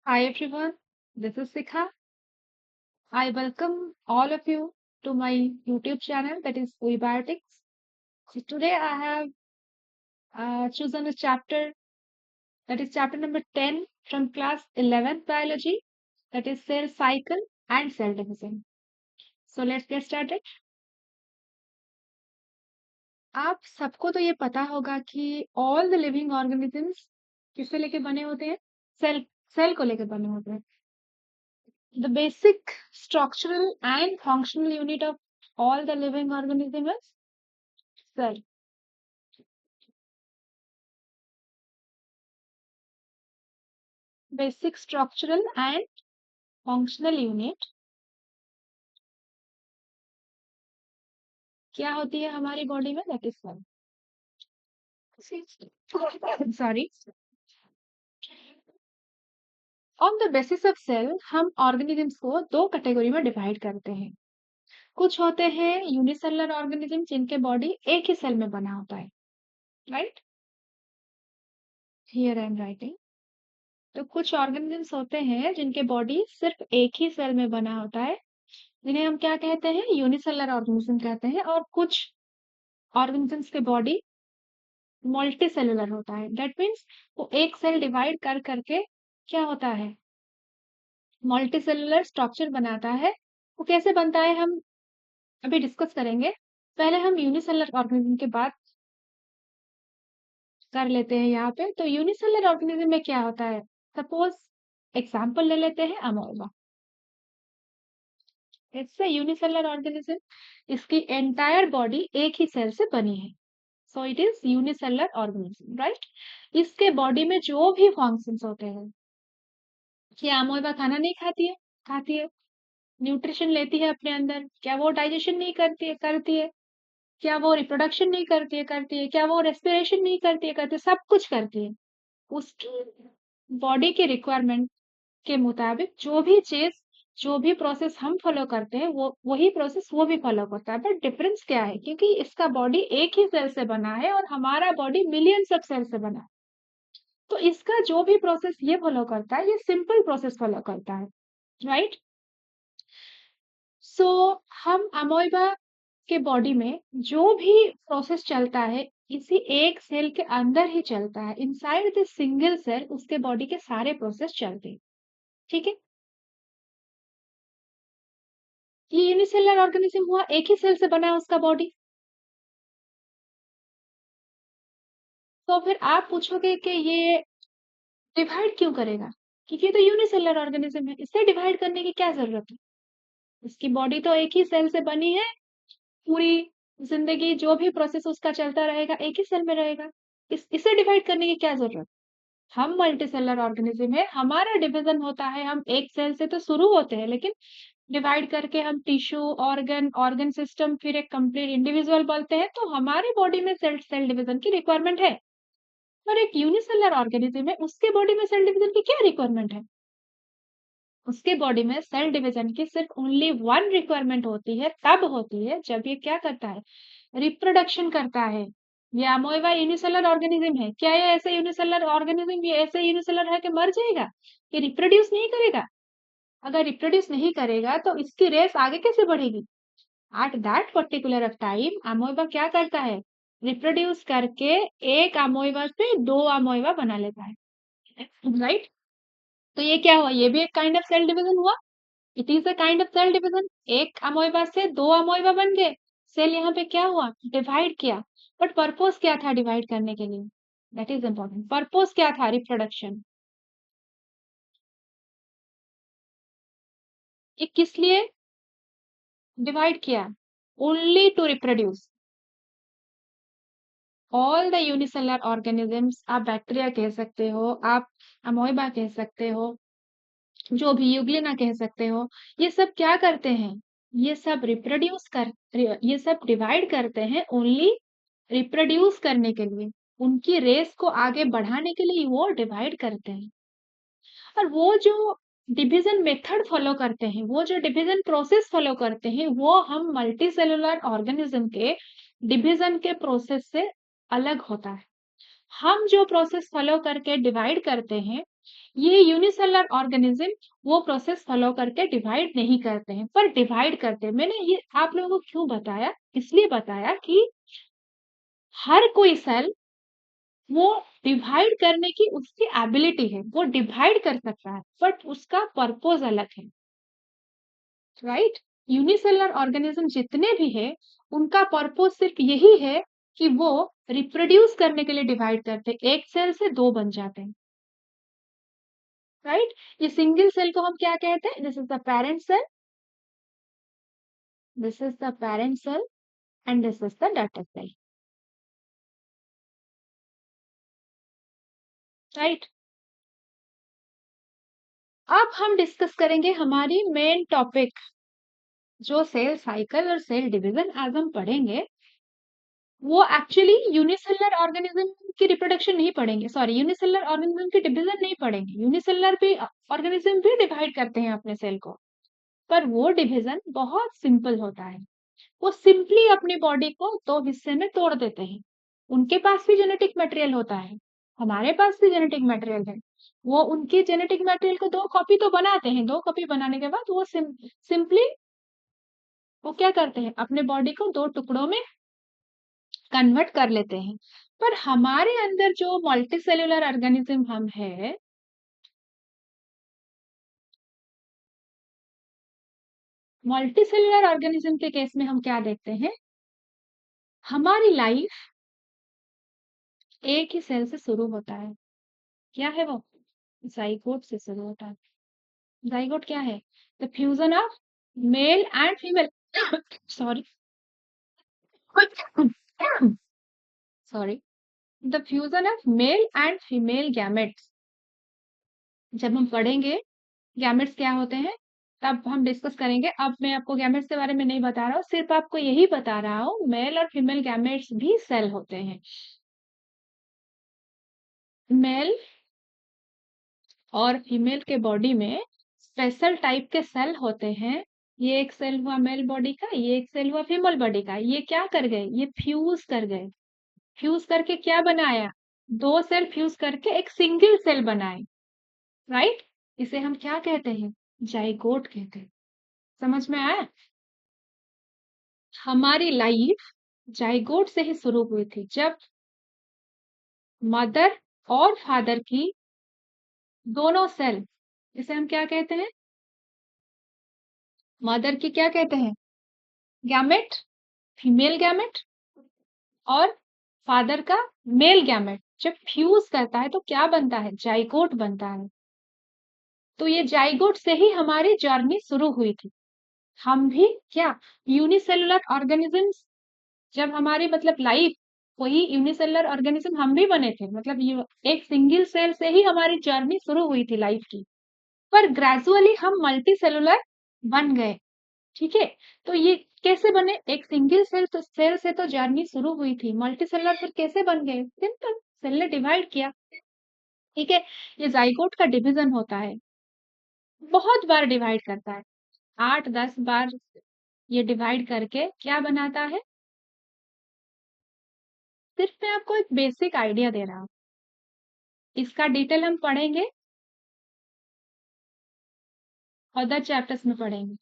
Hi everyone, this is Sikha. I welcome all of you to my YouTube channel that is Biotics. So today I have chosen a chapter that is chapter number 10 from class 11th biology that is cell cycle and cell division. So let's get started. आप सबको तो ये पता होगा कि all the living organisms किससे लेके बने होते हैं? सेल को लेके बने होते हैं. The basic structural and functional unit of all the living organism is cell. Basic structural and functional unit क्या होती है हमारी बॉडी में? That is cell. Sorry. On the basis of cell हम ऑर्गेनिजम्स को दो कैटेगरी में डिवाइड करते हैं. कुछ होते हैं यूनिसेलुलर ऑर्गेनिज्म जिनके बॉडी एक ही सेल में बना होता है, right? Here I am writing. तो कुछ ऑर्गेनिजम्स होते हैं जिनके बॉडी सिर्फ एक ही सेल में बना होता है, जिन्हें हम क्या कहते हैं? यूनिसेलुलर ऑर्गेनिज्म कहते हैं. और कुछ ऑर्गेनिजम्स के बॉडी मल्टी सेलुलर होता है. दैट मीन्स वो एक सेल डिवाइड कर करके क्या होता है? मल्टी सेलुलर स्ट्रक्चर बनाता है. वो कैसे बनता है हम अभी डिस्कस करेंगे. पहले हम यूनिसेलुलर ऑर्गेनिज्म की बात कर लेते हैं यहाँ पे. तो यूनिसेलुलर ऑर्गेनिज्म में क्या होता है? सपोज एग्जाम्पल ले लेते हैं amoeba. It's a unicellular organism. इसकी एंटायर बॉडी एक ही सेल से बनी है. So it is unicellular organism, right? इसके बॉडी में जो भी फंक्शंस होते हैं, क्या अमोबा खाना नहीं खाती है? खाती है. न्यूट्रिशन लेती है अपने अंदर. क्या वो डाइजेशन नहीं करती है? करती है. क्या वो रिप्रोडक्शन नहीं करती है? करती है. क्या वो रेस्पिरेशन नहीं करती है? करती है. सब कुछ करती है. उसकी बॉडी के रिक्वायरमेंट के मुताबिक जो भी चीज, जो भी प्रोसेस हम फॉलो करते हैं, वो वही प्रोसेस वो भी फॉलो करता है. बट डिफरेंस क्या है? क्योंकि इसका बॉडी एक ही सेल से बना है और हमारा बॉडी मिलियंस ऑफ सेल से बना है. तो इसका जो भी प्रोसेस ये फॉलो करता है, ये सिंपल प्रोसेस फॉलो करता है, राइट? सो हम अमोइबा के बॉडी में जो भी प्रोसेस चलता है, इसी एक सेल के अंदर ही चलता है. इनसाइड द सिंगल सेल उसके बॉडी के सारे प्रोसेस चलते हैं. ठीक है. ये यूनिसेलुलर ऑर्गेनिज्म हुआ, एक ही सेल से बना है उसका बॉडी. तो फिर आप पूछोगे कि ये डिवाइड क्यों करेगा? क्योंकि ये तो यूनिसेलुलर ऑर्गेनिज्म है, इसे डिवाइड करने की क्या जरूरत है? उसकी बॉडी तो एक ही सेल से बनी है. पूरी जिंदगी जो भी प्रोसेस उसका चलता रहेगा, एक ही सेल में रहेगा. इसे डिवाइड करने की क्या जरूरत? हम मल्टीसेलुलर ऑर्गेनिज्म है. हमारा डिवीजन होता है, हम एक सेल से तो शुरू होते हैं, लेकिन डिवाइड करके हम टिश्यू, ऑर्गन सिस्टम, फिर एक कंप्लीट इंडिविजुअल बनते हैं. तो हमारी बॉडी में सेल सेल डिवीजन की रिक्वायरमेंट है. और एक यूनिसेलुलर ऑर्गेनिज्म है, उसके बॉडी में सेल डिवीजन की क्या रिक्वायरमेंट है? उसके बॉडी में सेल डिवीजन की सिर्फ ओनली वन रिक्वायरमेंट होती है. तब होती है जब ये क्या करता है? रिप्रोडक्शन करता है. ये अमोइबा यूनिसेलुलर ऑर्गेनिज्म है. क्या ये ऐसे यूनिसेलुलर ऑर्गेनिज्म, ये ऐसे यूनिसेलुलर है कि मर जाएगा? ये रिप्रोड्यूस नहीं करेगा. अगर रिप्रोड्यूस नहीं करेगा तो इसकी रेस आगे कैसे बढ़ेगी? At that particular of time amoeba क्या करता है? रिप्रोड्यूस करके एक अमोइबा से दो अमोइबा बना लेता है, राइट? तो ये क्या हुआ? ये भी एक काइंड ऑफ सेल डिवीजन हुआ. It is a kind of cell division. एक अमोइबा से दो अमोइबा बन गए. सेल यहाँ पे क्या हुआ? डिवाइड किया. बट पर्पस क्या था डिवाइड करने के लिए? That is important. पर्पस क्या था? रिप्रोडक्शन. ये किस लिए डिवाइड किया? Only to reproduce. All the unicellular organisms, आप बैक्टीरिया कह सकते हो, आप अमोइबा कह सकते हो, जो भी यूग्लिना कह सकते हो, ये सब क्या करते हैं? ये सब रिप्रोड्यूस कर, ये सब डिवाइड करते हैं ओनली रिप्रोड्यूस करने के लिए. उनकी रेस को आगे बढ़ाने के लिए वो डिवाइड करते हैं. और वो जो डिवीजन मेथड फॉलो करते हैं, वो जो डिवीजन प्रोसेस फॉलो करते हैं, वो हम मल्टी सेलुलर ऑर्गेनिज्म के डिवीजन के प्रोसेस से अलग होता है. हम जो प्रोसेस फॉलो करके डिवाइड करते हैं, ये यूनिसेलुलर ऑर्गेनिज्म वो प्रोसेस फॉलो करके डिवाइड नहीं करते हैं, पर डिवाइड करते हैं। मैंने ये आप लोगों को क्यों बताया? इसलिए बताया कि हर कोई सेल वो डिवाइड करने की उसकी एबिलिटी है, वो डिवाइड कर सकता है, बट उसका पर्पस अलग है, राइट? यूनिसेलुलर ऑर्गेनिज्म जितने भी है, उनका पर्पस सिर्फ यही है कि वो रिप्रोड्यूस करने के लिए डिवाइड करते हैं, एक सेल से दो बन जाते हैं, राइट? ये सिंगल सेल को हम क्या कहते हैं? This is the parent cell, this is the parent cell and this is the daughter cell, right? अब हम डिस्कस करेंगे हमारी मेन टॉपिक, जो सेल साइकिल और सेल डिवीजन आज हम पढ़ेंगे, वो एक्चुअली यूनिसेलुलर ऑर्गेनिज्म की रिप्रोडक्शन नहीं पढ़ेंगे, सॉरी, यूनिसेलुलर ऑर्गेनिज्म की डिवीजन नहीं पढ़ेंगे। यूनिसेलुलर भी ऑर्गेनिज्म भी डिवाइड करते हैं अपने सेल को, पर वो डिवीजन बहुत सिंपल होता है। वो सिंपली अपनी बॉडी को दो हिस्से में तोड़ देते हैं। उनके पास भी जेनेटिक मटेरियल होता है, हमारे पास भी जेनेटिक मटेरियल है। वो उनके जेनेटिक मटेरियल को दो कॉपी तो बनाते हैं, दो कॉपी बनाने के बाद वो सिंपली वो क्या करते हैं, अपने बॉडी को दो टुकड़ों में कन्वर्ट कर लेते हैं। पर हमारे अंदर जो मल्टी सेल्यूलर ऑर्गेनिज्म हम है, मल्टी सेल्यूलर ऑर्गेनिज्म के केस में हम क्या देखते हैं, हमारी लाइफ एक ही सेल से शुरू होता है। क्या है वो? जाइगोट से शुरू होता है। जाइगोट क्या है? The fusion of male and female sorry sorry, the fusion of male and female gametes. जब हम पढ़ेंगे गैमेट्स क्या होते हैं, तब हम डिस्कस करेंगे। अब मैं आपको गैमेट्स के बारे में नहीं बता रहा हूँ, सिर्फ आपको यही बता रहा हूँ, मेल और फीमेल गैमेट्स भी सेल होते हैं। मेल और फीमेल के बॉडी में स्पेशल टाइप के सेल होते हैं। ये एक सेल हुआ मेल बॉडी का, ये एक सेल हुआ फीमेल बॉडी का। ये क्या कर गए? ये फ्यूज कर गए। फ्यूज करके क्या बनाया? दो सेल फ्यूज करके एक सिंगल सेल बनाए, राइट? इसे हम क्या कहते हैं? जाइगोट कहते हैं। समझ में आया? हमारी लाइफ जाइगोट से ही शुरू हुई थी, जब मदर और फादर की दोनों सेल, इसे हम क्या कहते हैं? मदर की क्या कहते हैं? गैमेट, फीमेल गैमेट, और फादर का मेल गैमेट जब फ्यूज करता है तो क्या बनता है? जाइगोट बनता है। तो ये जाइगोट से ही हमारी जर्नी शुरू हुई थी। हम भी क्या यूनिसेलुलर ऑर्गेनिजम्स, जब हमारी मतलब लाइफ, वही यूनिसेलुलर ऑर्गेनिज्म हम भी बने थे, मतलब एक सिंगल सेल से ही हमारी जर्नी शुरू हुई थी लाइफ की। पर ग्रेजुअली हम मल्टी सेलुलर बन गए, ठीक है? तो ये कैसे बने? एक सिंगल सेल से तो जर्नी शुरू हुई थी, मल्टी सेलुलर फिर कैसे बन गए? सिंपल, सेल ने डिवाइड किया, ठीक है? ये जाइगोट का डिवीजन होता है, बहुत बार डिवाइड करता है, 8-10 बार ये डिवाइड करके क्या बनाता है? सिर्फ मैं आपको एक बेसिक आइडिया दे रहा हूँ, इसका डिटेल हम पढ़ेंगे, अदर चैप्टर्स में पढ़ेंगे,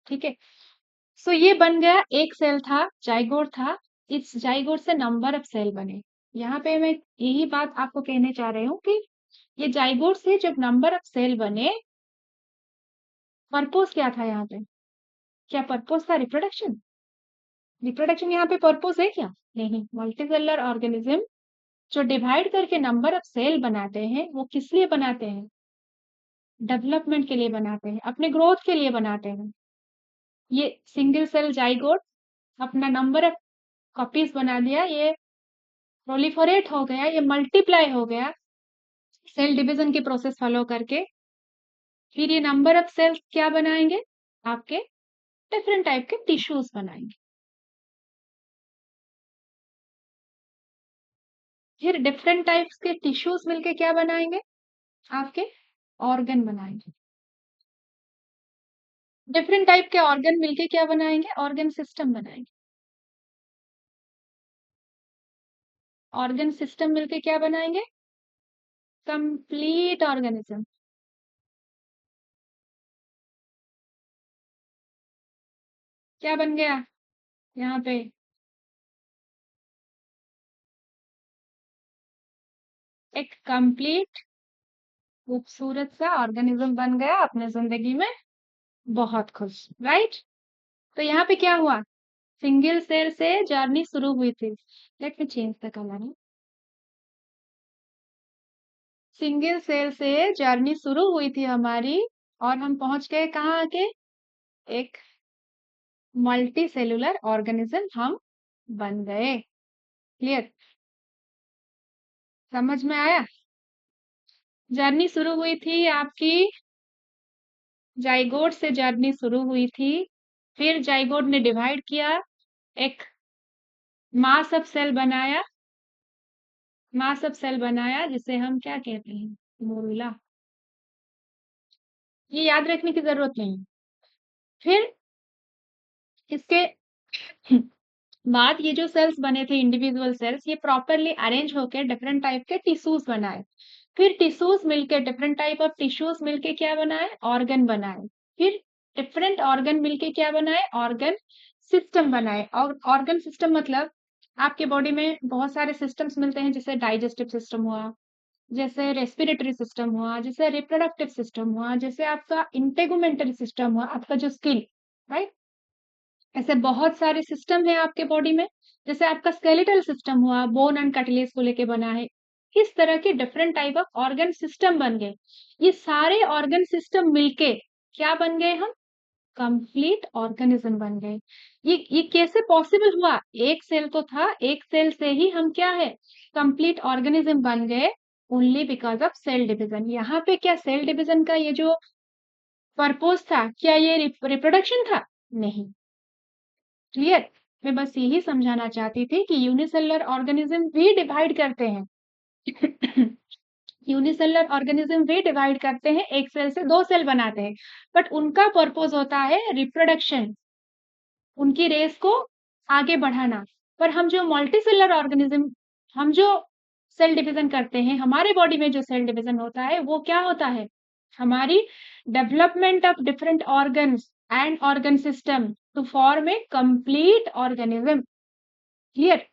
ठीक है? सो ये बन गया, एक सेल था, जाइगोट था। इस जाइगोट से नंबर ऑफ सेल बने। यहाँ पे मैं यही बात आपको कहने चाह रही हूँ कि ये जाइगोट से जब नंबर ऑफ सेल बने, पर्पस क्या था यहाँ पे? क्या पर्पस था? रिप्रोडक्शन? रिप्रोडक्शन यहाँ पे पर्पस है क्या? नहीं। मल्टीसेलुलर ऑर्गेनिज्म जो डिवाइड करके नंबर ऑफ सेल बनाते हैं, वो किस लिए बनाते हैं? डेवलपमेंट के लिए बनाते हैं, अपने ग्रोथ के लिए बनाते हैं। ये सिंगल सेल जाइगोट अपना नंबर ऑफ कॉपीज बना दिया, ये प्रोलिफरेट हो गया, ये मल्टीप्लाई हो गया सेल डिवीजन की प्रोसेस फॉलो करके। फिर ये नंबर ऑफ सेल्स क्या बनाएंगे? आपके डिफरेंट टाइप के टिश्यूज बनाएंगे। फिर डिफरेंट टाइप्स के टिश्यूज मिलके क्या बनाएंगे? आपके ऑर्गन बनाएंगे। डिफरेंट टाइप के ऑर्गन मिलके क्या बनाएंगे? ऑर्गन सिस्टम बनाएंगे। ऑर्गन सिस्टम मिलके क्या बनाएंगे? Complete organism. क्या बन गया यहाँ पे? एक कंप्लीट खूबसूरत सा ऑर्गेनिज्म बन गया अपने जिंदगी में, बहुत खुश, राइट? तो यहाँ पे क्या हुआ? सिंगल सेल से जर्नी शुरू हुई थी। Let me change the colour. Single cell से जर्नी शुरू हुई थी हमारी, और हम पहुंच गए कहाँ आके? एक मल्टी सेलुलर ऑर्गेनिज्म हम बन गए। क्लियर? समझ में आया? जर्नी शुरू हुई थी आपकी, जाइगोट से जर्नी शुरू हुई थी, फिर जाइगोट ने डिवाइड किया, एक मास ऑफ सेल बनाया, मास ऑफ सेल बनाया जिसे हम क्या कहते हैं? मोरुला। ये याद रखने की जरूरत नहीं। फिर इसके बाद ये जो सेल्स बने थे, इंडिविजुअल सेल्स, ये प्रॉपरली अरेंज होकर डिफरेंट टाइप के टिश्यूज बनाए। फिर टिश्यूज मिलके, डिफरेंट टाइप ऑफ टिश्यूज मिलके क्या बनाए? ऑर्गन बनाए। फिर डिफरेंट ऑर्गन मिलके क्या बनाए? ऑर्गन सिस्टम बनाए। और ऑर्गन सिस्टम मतलब आपके बॉडी में बहुत सारे सिस्टम्स मिलते हैं, जैसे डाइजेस्टिव सिस्टम हुआ, जैसे रेस्पिरेटरी सिस्टम हुआ, जैसे रिप्रोडक्टिव सिस्टम हुआ, जैसे आपका इंटेगुमेंटरी सिस्टम हुआ, आपका जो स्किन, राइट? ऐसे बहुत सारे सिस्टम है आपके बॉडी में। जैसे आपका स्केलेटल सिस्टम हुआ, बोन एंड कार्टिलेज को लेके बना है। इस तरह के different type of organ system बन गए। ये सारे ऑर्गन सिस्टम मिलके क्या बन गए? हम कंप्लीट ऑर्गेनिज्म बन गए। ये कैसे पॉसिबल हुआ? एक सेल तो था, एक सेल से ही हम क्या है? कंप्लीट ऑर्गेनिज्म बन गए, only because of cell division. यहाँ पे क्या सेल डिवीजन का ये जो पर्पोज था, क्या ये रिप्रोडक्शन था? नहीं। क्लियर? मैं बस यही समझाना चाहती थी कि यूनिसेलुलर ऑर्गेनिज्म भी डिवाइड करते हैं। यूनिसेलुलर ऑर्गेनिज्म भी डिवाइड करते हैं, एक सेल से दो सेल बनाते हैं, बट उनका पर्पस होता है रिप्रोडक्शन, उनकी रेस को आगे बढ़ाना। पर हम जो मल्टीसेलुलर ऑर्गेनिज्म, हम जो सेल डिवीजन करते हैं, हमारे बॉडी में जो सेल डिवीजन होता है वो क्या होता है? हमारी development of different organs and organ system to form a complete organism. Clear?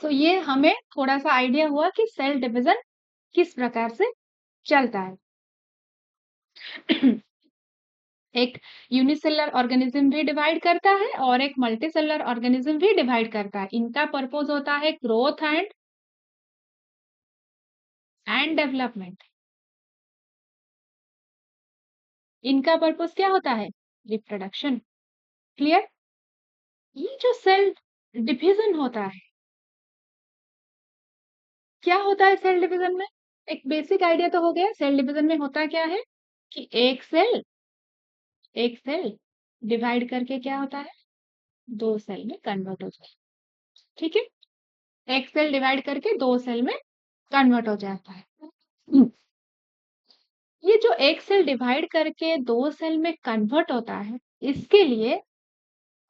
So ये हमें थोड़ा सा आइडिया हुआ कि सेल डिवीजन किस प्रकार से चलता है। एक यूनिसेलुलर ऑर्गेनिज्म भी डिवाइड करता है और एक मल्टीसेलुलर ऑर्गेनिज्म भी डिवाइड करता है। इनका पर्पस होता है ग्रोथ एंड डेवलपमेंट। इनका पर्पस क्या होता है? रिप्रोडक्शन। क्लियर? ये जो सेल डिवीजन होता है, क्या होता है सेल डिवीजन में? एक बेसिक आइडिया तो हो गया सेल डिवीजन में होता क्या है, कि एक सेल डिवाइड करके क्या होता है? दो सेल में कन्वर्ट हो जाता है। ठीक है? एक सेल डिवाइड करके दो सेल में कन्वर्ट हो जाता है। ये जो एक सेल डिवाइड करके दो सेल में कन्वर्ट होता है, इसके लिए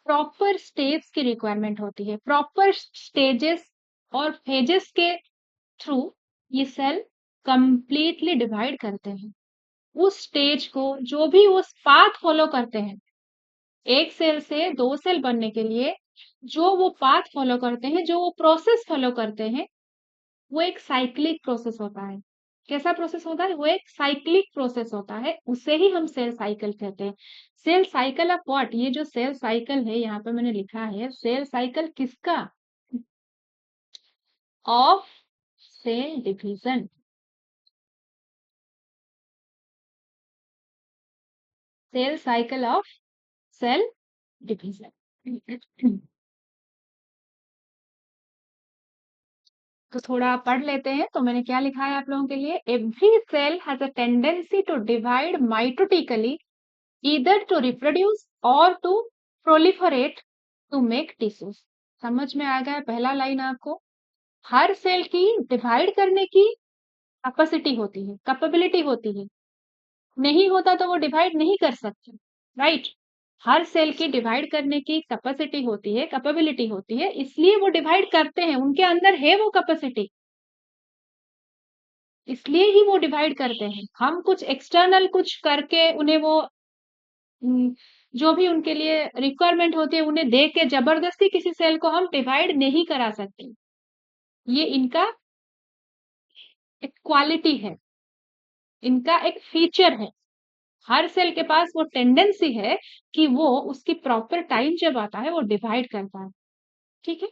प्रॉपर स्टेज की रिक्वायरमेंट होती है। प्रॉपर स्टेजेस और फेजेस के थ्रू ये सेल कंप्लीटली डिवाइड करते हैं। उस स्टेज को, जो भी वो पाथ फॉलो करते हैं, एक सेल से दो सेल बनने के लिए जो वो पाथ फॉलो करते हैं, जो वो प्रोसेस फॉलो करते हैं, वो एक साइक्लिक प्रोसेस होता है। कैसा प्रोसेस होता है? वो एक साइक्लिक प्रोसेस होता है, उसे ही हम सेल साइकिल कहते हैं। Cell cycle of what? ये जो सेल साइकिल है, यहाँ पे मैंने लिखा है सेल साइकिल किसका? Of cell division. Cell cycle of cell division. तो थोड़ा पढ़ लेते हैं। तो मैंने क्या लिखा है आप लोगों के लिए? Every cell has a tendency to divide mitotically, either to reproduce or to proliferate to make tissues। समझ में आ गया पहला लाइन आपको? हर सेल की डिवाइड करने की कैपेसिटी होती है, कैपेबिलिटी होती है। नहीं होता तो वो डिवाइड नहीं कर सकते, राइट? हर सेल की डिवाइड करने की कैपेसिटी होती है, कैपेबिलिटी होती है, इसलिए वो डिवाइड करते हैं, उनके अंदर है वो कैपेसिटी। इसलिए ही वो डिवाइड करते हैं। हम कुछ एक्सटर्नल कुछ करके उन्हें वो जो भी उनके लिए रिक्वायरमेंट होती है उन्हें दे के जबरदस्ती किसी सेल को हम डिवाइड नहीं करा सकते। ये इनका एक क्वालिटी है, इनका एक फीचर है। हर सेल के पास वो टेंडेंसी है कि वो उसकी प्रॉपर टाइम जब आता है वो डिवाइड करता है। ठीक है?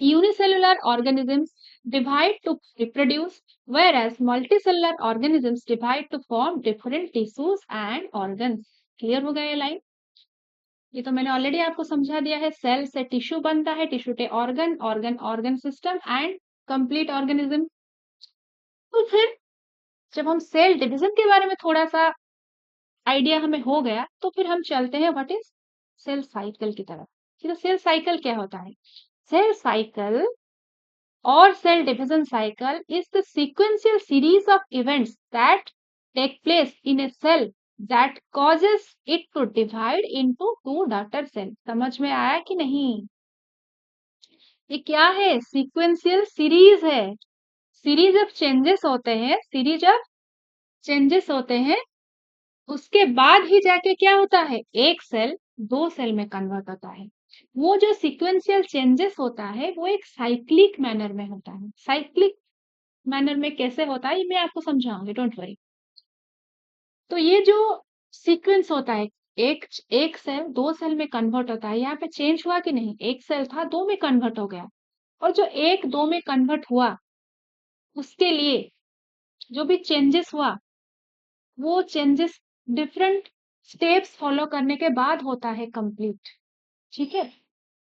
Unicellular organisms divide to reproduce, whereas multicellular organisms divide to form different tissues and organs. Clear हो गया ये लाइन? ये तो मैंने ऑलरेडी आपको समझा दिया है। सेल से टिश्यू बनता है, टिश्यू से organ, organ organ system and complete organism. तो फिर जब हम सेल डिवीजन के बारे में थोड़ा सा आइडिया हमें हो गया, तो फिर हम चलते हैं व्हाट इज सेल साइकिल की तरफ। तो सेल साइकिल क्या होता है? Cell cycle or cell division cycle is the sequential series of events that take place in a cell that causes it to divide into two daughter cells. समझ में आया कि नहीं? ये क्या है? सीक्वेंशियल सीरीज है। सीरीज ऑफ चेंजेस होते हैं, सीरीज ऑफ चेंजेस होते हैं, उसके बाद ही जाके क्या होता है? एक सेल दो सेल में कन्वर्ट होता है। वो जो सीक्वेंशियल चेंजेस होता है वो एक साइक्लिक मैनर में होता है। साइक्लिक मैनर में कैसे होता है ये मैं आपको समझाऊंगी, डोंट वरी। तो ये जो सीक्वेंस होता है, एक एक सेल दो सेल में कन्वर्ट होता है। यहाँ पे चेंज हुआ कि नहीं? एक सेल था, दो में कन्वर्ट हो गया। और जो एक दो में कन्वर्ट हुआ उसके लिए जो भी चेंजेस हुआ वो चेंजेस डिफरेंट स्टेप्स फॉलो करने के बाद होता है कंप्लीट। ठीक है?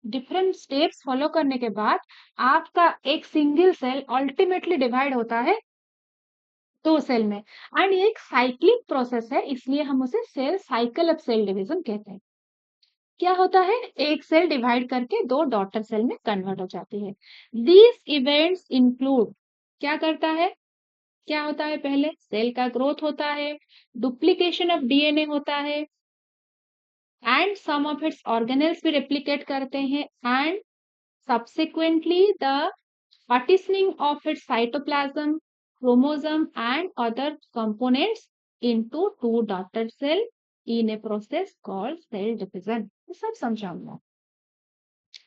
डिफरेंट स्टेप्स फॉलो करने के बाद आपका एक सिंगल सेल अल्टीमेटली डिवाइड होता है दो सेल में। एंड ये एक साइक्लिक प्रोसेस है, इसलिए हम उसे cell cycle of cell division कहते हैं। क्या होता है? एक सेल डिवाइड करके दो डॉटर सेल में कन्वर्ट हो जाती है। दीज इवेंट्स इंक्लूड, क्या करता है? क्या होता है? पहले सेल का ग्रोथ होता है, डुप्लीकेशन ऑफ डीएनए होता है, and some of its organelles भी रेप्लिकेट करते हैं, and subsequently the partitioning of its cytoplasm, chromosome and other components into two daughter cell in a process called cell division. ये सब समझाऊंगा।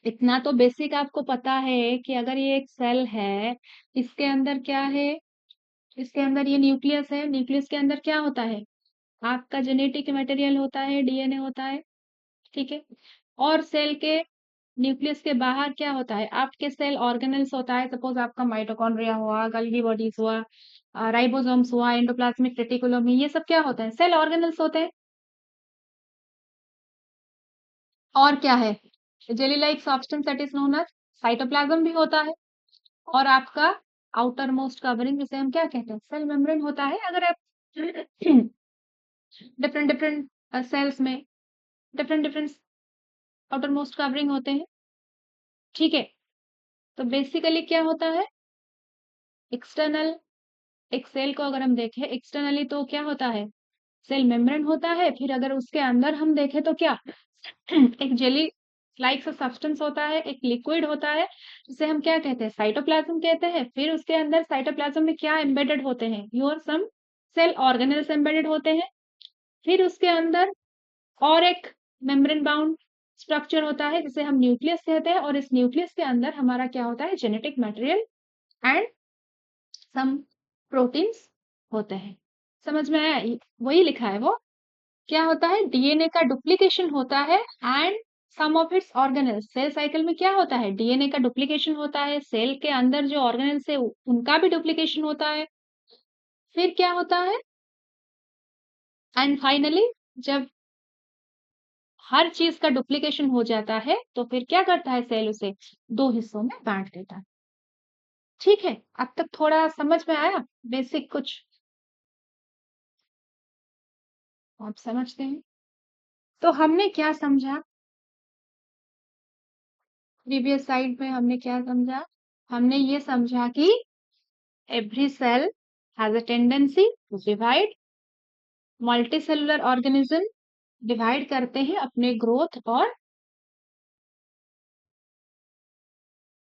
इतना तो बेसिक आपको पता है कि अगर ये एक सेल है, इसके अंदर क्या है? इसके अंदर ये न्यूक्लियस है। न्यूक्लियस के अंदर क्या होता है? आपका जेनेटिक मटेरियल होता है, डीएनए होता है। ठीक है? और सेल के न्यूक्लियस के बाहर क्या होता है? आपके सेल ऑर्गेनेल्स होता है। सपोज आपका माइटोकॉन्ड्रिया हुआ, गोल्गी बॉडीज हुआ, राइबोसोम्स हुआ, एंडोप्लाज्मिक रेटिकुलम, ये सब क्या होता है? सेल ऑर्गेनेल्स होते हैं। और क्या है? Jelly like substance that is known as cytoplasm भी होता है। और आपका आउटर मोस्ट कवरिंग जिसे हम क्या कहते हैं? सेल मेम्ब्रेन होता है। अगर आप डिफरेंट डिफरेंट सेल्स में different different outer most covering होते हैं। ठीक है? तो बेसिकली क्या होता है? एक्सटर्नल, एक सेल को अगर हम देखें एक्सटर्नली तो क्या होता है? सेल मेम्ब्रेन होता है। फिर अगर उसके अंदर हम देखें तो क्या एक जेली लाइक सा सब्सटेंस होता है, एक लिक्विड होता है जिसे हम क्या कहते हैं? साइटोप्लाज्म कहते हैं। फिर उसके अंदर साइटोप्लाज्म में क्या एम्बेडेड होते हैं? Your some cell organelles embedded होते हैं। फिर उसके अंदर और एक मेम्ब्रेन बाउंड स्ट्रक्चर होता है जिसे हम न्यूक्लियस कहते हैं। और इस न्यूक्लियस के अंदर हमारा क्या होता है? Genetic material and some proteins होते हैं। समझ में आया? वही लिखा है वो। क्या होता है? डीएनए का डुप्लीकेशन होता है and some of its organelles. Cell cycle में क्या होता है? डीएनए का डुप्लीकेशन होता है, सेल के अंदर जो ऑर्गेनेल्स है उनका भी डुप्लीकेशन होता है। फिर क्या होता है? एंड फाइनली जब हर चीज का डुप्लीकेशन हो जाता है तो फिर क्या करता है? सेल उसे दो हिस्सों में बांट देता है। ठीक है? अब तक थोड़ा समझ में आया? बेसिक कुछ आप समझते हैं? तो हमने क्या समझा? प्रीवियस साइड में हमने क्या समझा? हमने ये समझा कि every cell has a tendency to divide. Multicellular organism divide करते हैं अपने ग्रोथ और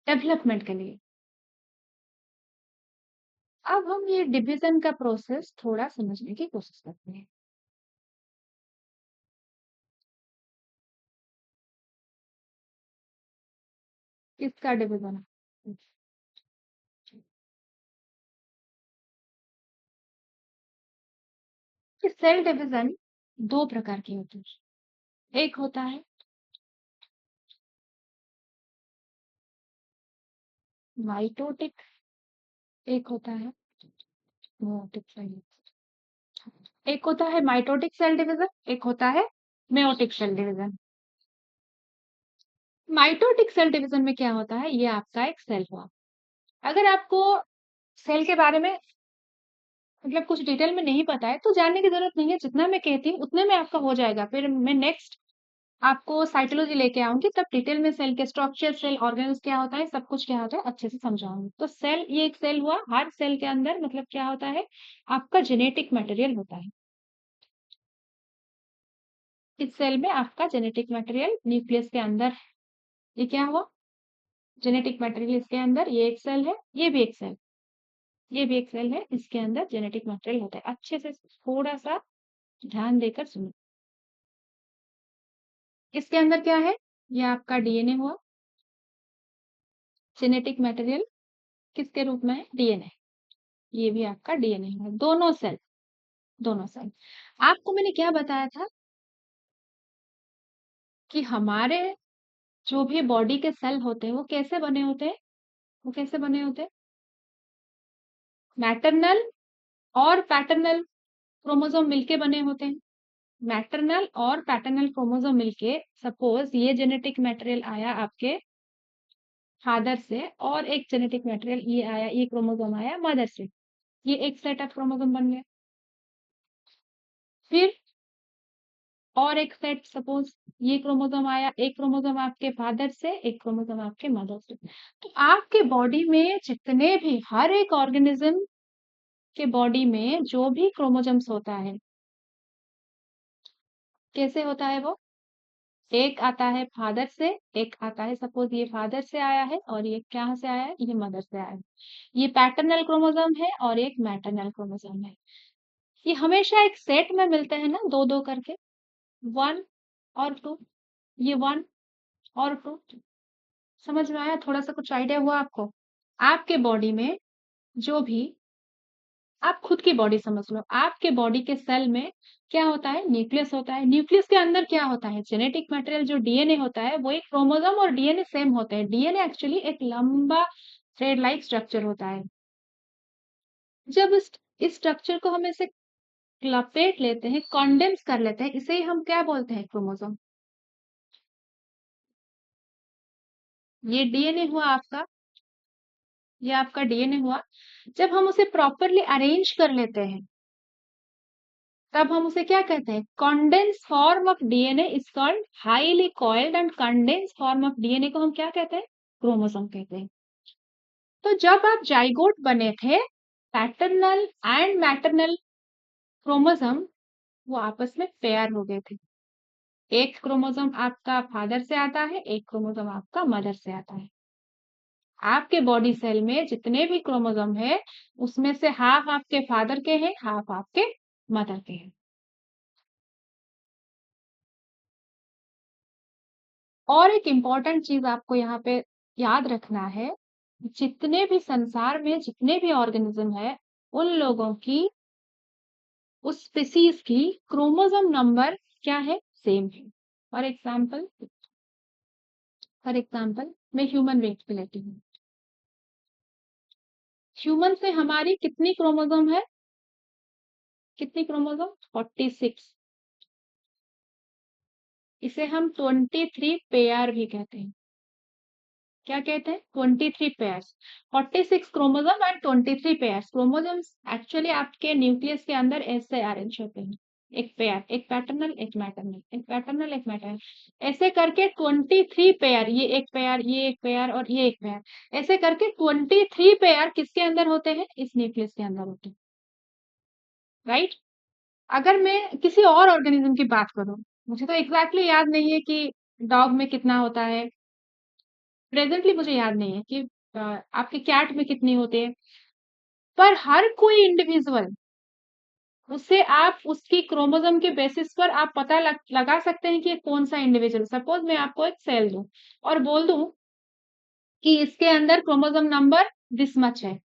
डेवलपमेंट के लिए। अब हम ये डिवीजन का प्रोसेस थोड़ा समझने की कोशिश करते हैं। किसका डिवीजन? कि सेल डिवीजन दो प्रकार की होती है। एक होता है माइटोटिक, एक होता है मेयोटिक सेल। एक होता है माइटोटिक सेल डिवीजन, एक होता है meiotic cell division. Mitotic cell division में क्या होता है, ये आपका एक सेल हुआ। अगर आपको सेल के बारे में मतलब कुछ डिटेल में नहीं पता है तो जानने की जरूरत नहीं है, जितना मैं कहती हूँ उतने में आपका हो जाएगा। फिर मैं नेक्स्ट आपको साइटोलॉजी लेके आऊंगी, तब डिटेल में सेल के स्ट्रक्चर, सेल ऑर्गेन्स क्या होता है, सब कुछ क्या होता है अच्छे से समझाऊंगी। तो सेल, ये एक सेल हुआ। हर सेल के अंदर मतलब क्या होता है, आपका जेनेटिक मटेरियल होता है। इस सेल में आपका जेनेटिक मटेरियल न्यूक्लियस के अंदर, ये क्या हुआ, जेनेटिक मटेरियल इसके अंदर। ये एक सेल है, ये भी एक सेल, ये भी एक सेल है, इसके अंदर जेनेटिक मटेरियल होता है। अच्छे से थोड़ा सा ध्यान देकर सुनो। इसके अंदर क्या है, ये आपका डीएनए हुआ। जेनेटिक मटेरियल किसके रूप में है, डीएनए। ये भी आपका डीएनए है। दोनों सेल, दोनों सेल। आपको मैंने क्या बताया था कि हमारे जो भी बॉडी के सेल होते हैं वो कैसे बने होते हैं, वो कैसे बने होते हैं, मैटरनल और पैटर्नल क्रोमोसोम मिलके बने होते हैं। मैटरनल और पैटर्नल क्रोमोसोम मिलके, सपोज ये जेनेटिक मटेरियल आया आपके फादर से, और एक जेनेटिक मटेरियल ये आया, ये क्रोमोसोम आया मदर से, ये एक सेट ऑफ क्रोमोसोम बन गया। फिर और एक सेट, सपोज ये क्रोमोसोम आया, एक क्रोमोसोम आपके फादर से, एक क्रोमोसोम आपके मदर से। तो आपके बॉडी में जितने भी, हर एक ऑर्गेनिज्म के बॉडी में जो भी क्रोमोसोम्स होता है, कैसे होता है वो, एक आता है फादर से, एक आता है, सपोज ये फादर से आया है और ये कहाँ से आया है, ये मदर से आया है। ये पैटर्नल क्रोमोसोम है और एक मैटरनल क्रोमोसोम है। ये हमेशा एक सेट में मिलते हैं ना, दो दो करके, वन और टू, ये वन और टू। समझ में आया, थोड़ा सा कुछ आइडिया हुआ आपको? आपके बॉडी में जो भी, आप खुद की बॉडी समझ लो, आपके बॉडी के सेल में क्या होता है, न्यूक्लियस होता है। न्यूक्लियस के अंदर क्या होता है, जेनेटिक मटेरियल जो डीएनए होता है, वो एक क्रोमोसोम और डीएनए सेम होते हैं। डीएनए एक्चुअली एक लंबा थ्रेड लाइक स्ट्रक्चर होता है। जब इस स्ट्रक्चर को हम ऐसे लपेट लेते हैं, कॉन्डेंस कर लेते हैं, इसे ही हम क्या बोलते हैं, क्रोमोसोम। ये डीएनए हुआ आपका, ये आपका डीएनए हुआ। जब हम उसे प्रॉपरली अरेंज कर लेते हैं, तब हम उसे क्या कहते हैं, condense form of DNA is called highly coiled, and condense form of DNA को हम क्या कहते हैं, क्रोमोसोम कहते हैं। तो जब आप जाइगोट बने थे, पैटर्नल एंड मैटरनल क्रोमोसोम वो आपस में पेयर हो गए थे। एक क्रोमोसोम आपका फादर से आता है, एक क्रोमोसोम आपका मदर से आता है। आपके बॉडी सेल में जितने भी क्रोमोसोम है, उसमें से हाफ आपके फादर के हैं, हाफ आपके मदर के हैं। और एक इम्पॉर्टेंट चीज आपको यहाँ पे याद रखना है, जितने भी संसार में जितने भी ऑर्गेनिज्म है, उन लोगों की, उस स्पीसीज की क्रोमोसोम नंबर क्या है, सेम है। फॉर एग्जाम्पल मैं ह्यूमन वेट पे लेती हूँ। ह्यूमन से हमारी कितनी क्रोमोसोम है, कितनी क्रोमोसोम, 46। इसे हम 23 पेयर भी कहते हैं। क्या कहते हैं, 23 pairs. 46 chromosome and 23 pairs. Chromosomes actually आपके न्यूक्लियस के अंदर ऐसे अरेंज होते हैं, एक पेयर, एक पैटर्नल, एक मैटरनल, एक पैटर्नल, एक मैटरनल, ऐसे करके 23 पेयर, ये एक पेयर, ये एक पेयर और ये एक पेयर, ऐसे करके 23 पेयर किसके अंदर होते हैं, इस न्यूक्लियस के अंदर होते हैं। राइट। अगर मैं किसी और ऑर्गेनिज्म की बात करूं, मुझे तो एग्जैक्टली याद नहीं है कि डॉग में कितना होता है, प्रेजेंटली मुझे याद नहीं है कि आपके कैट में कितनी होती है। पर हर कोई इंडिविजुअल, उससे आप उसकी क्रोमोसोम के बेसिस पर आप पता लगा सकते हैं कि ये कौन सा इंडिविजुअल। सपोज मैं आपको एक सेल दूं और बोल दूं कि इसके अंदर क्रोमोसोम नंबर दिस मच है।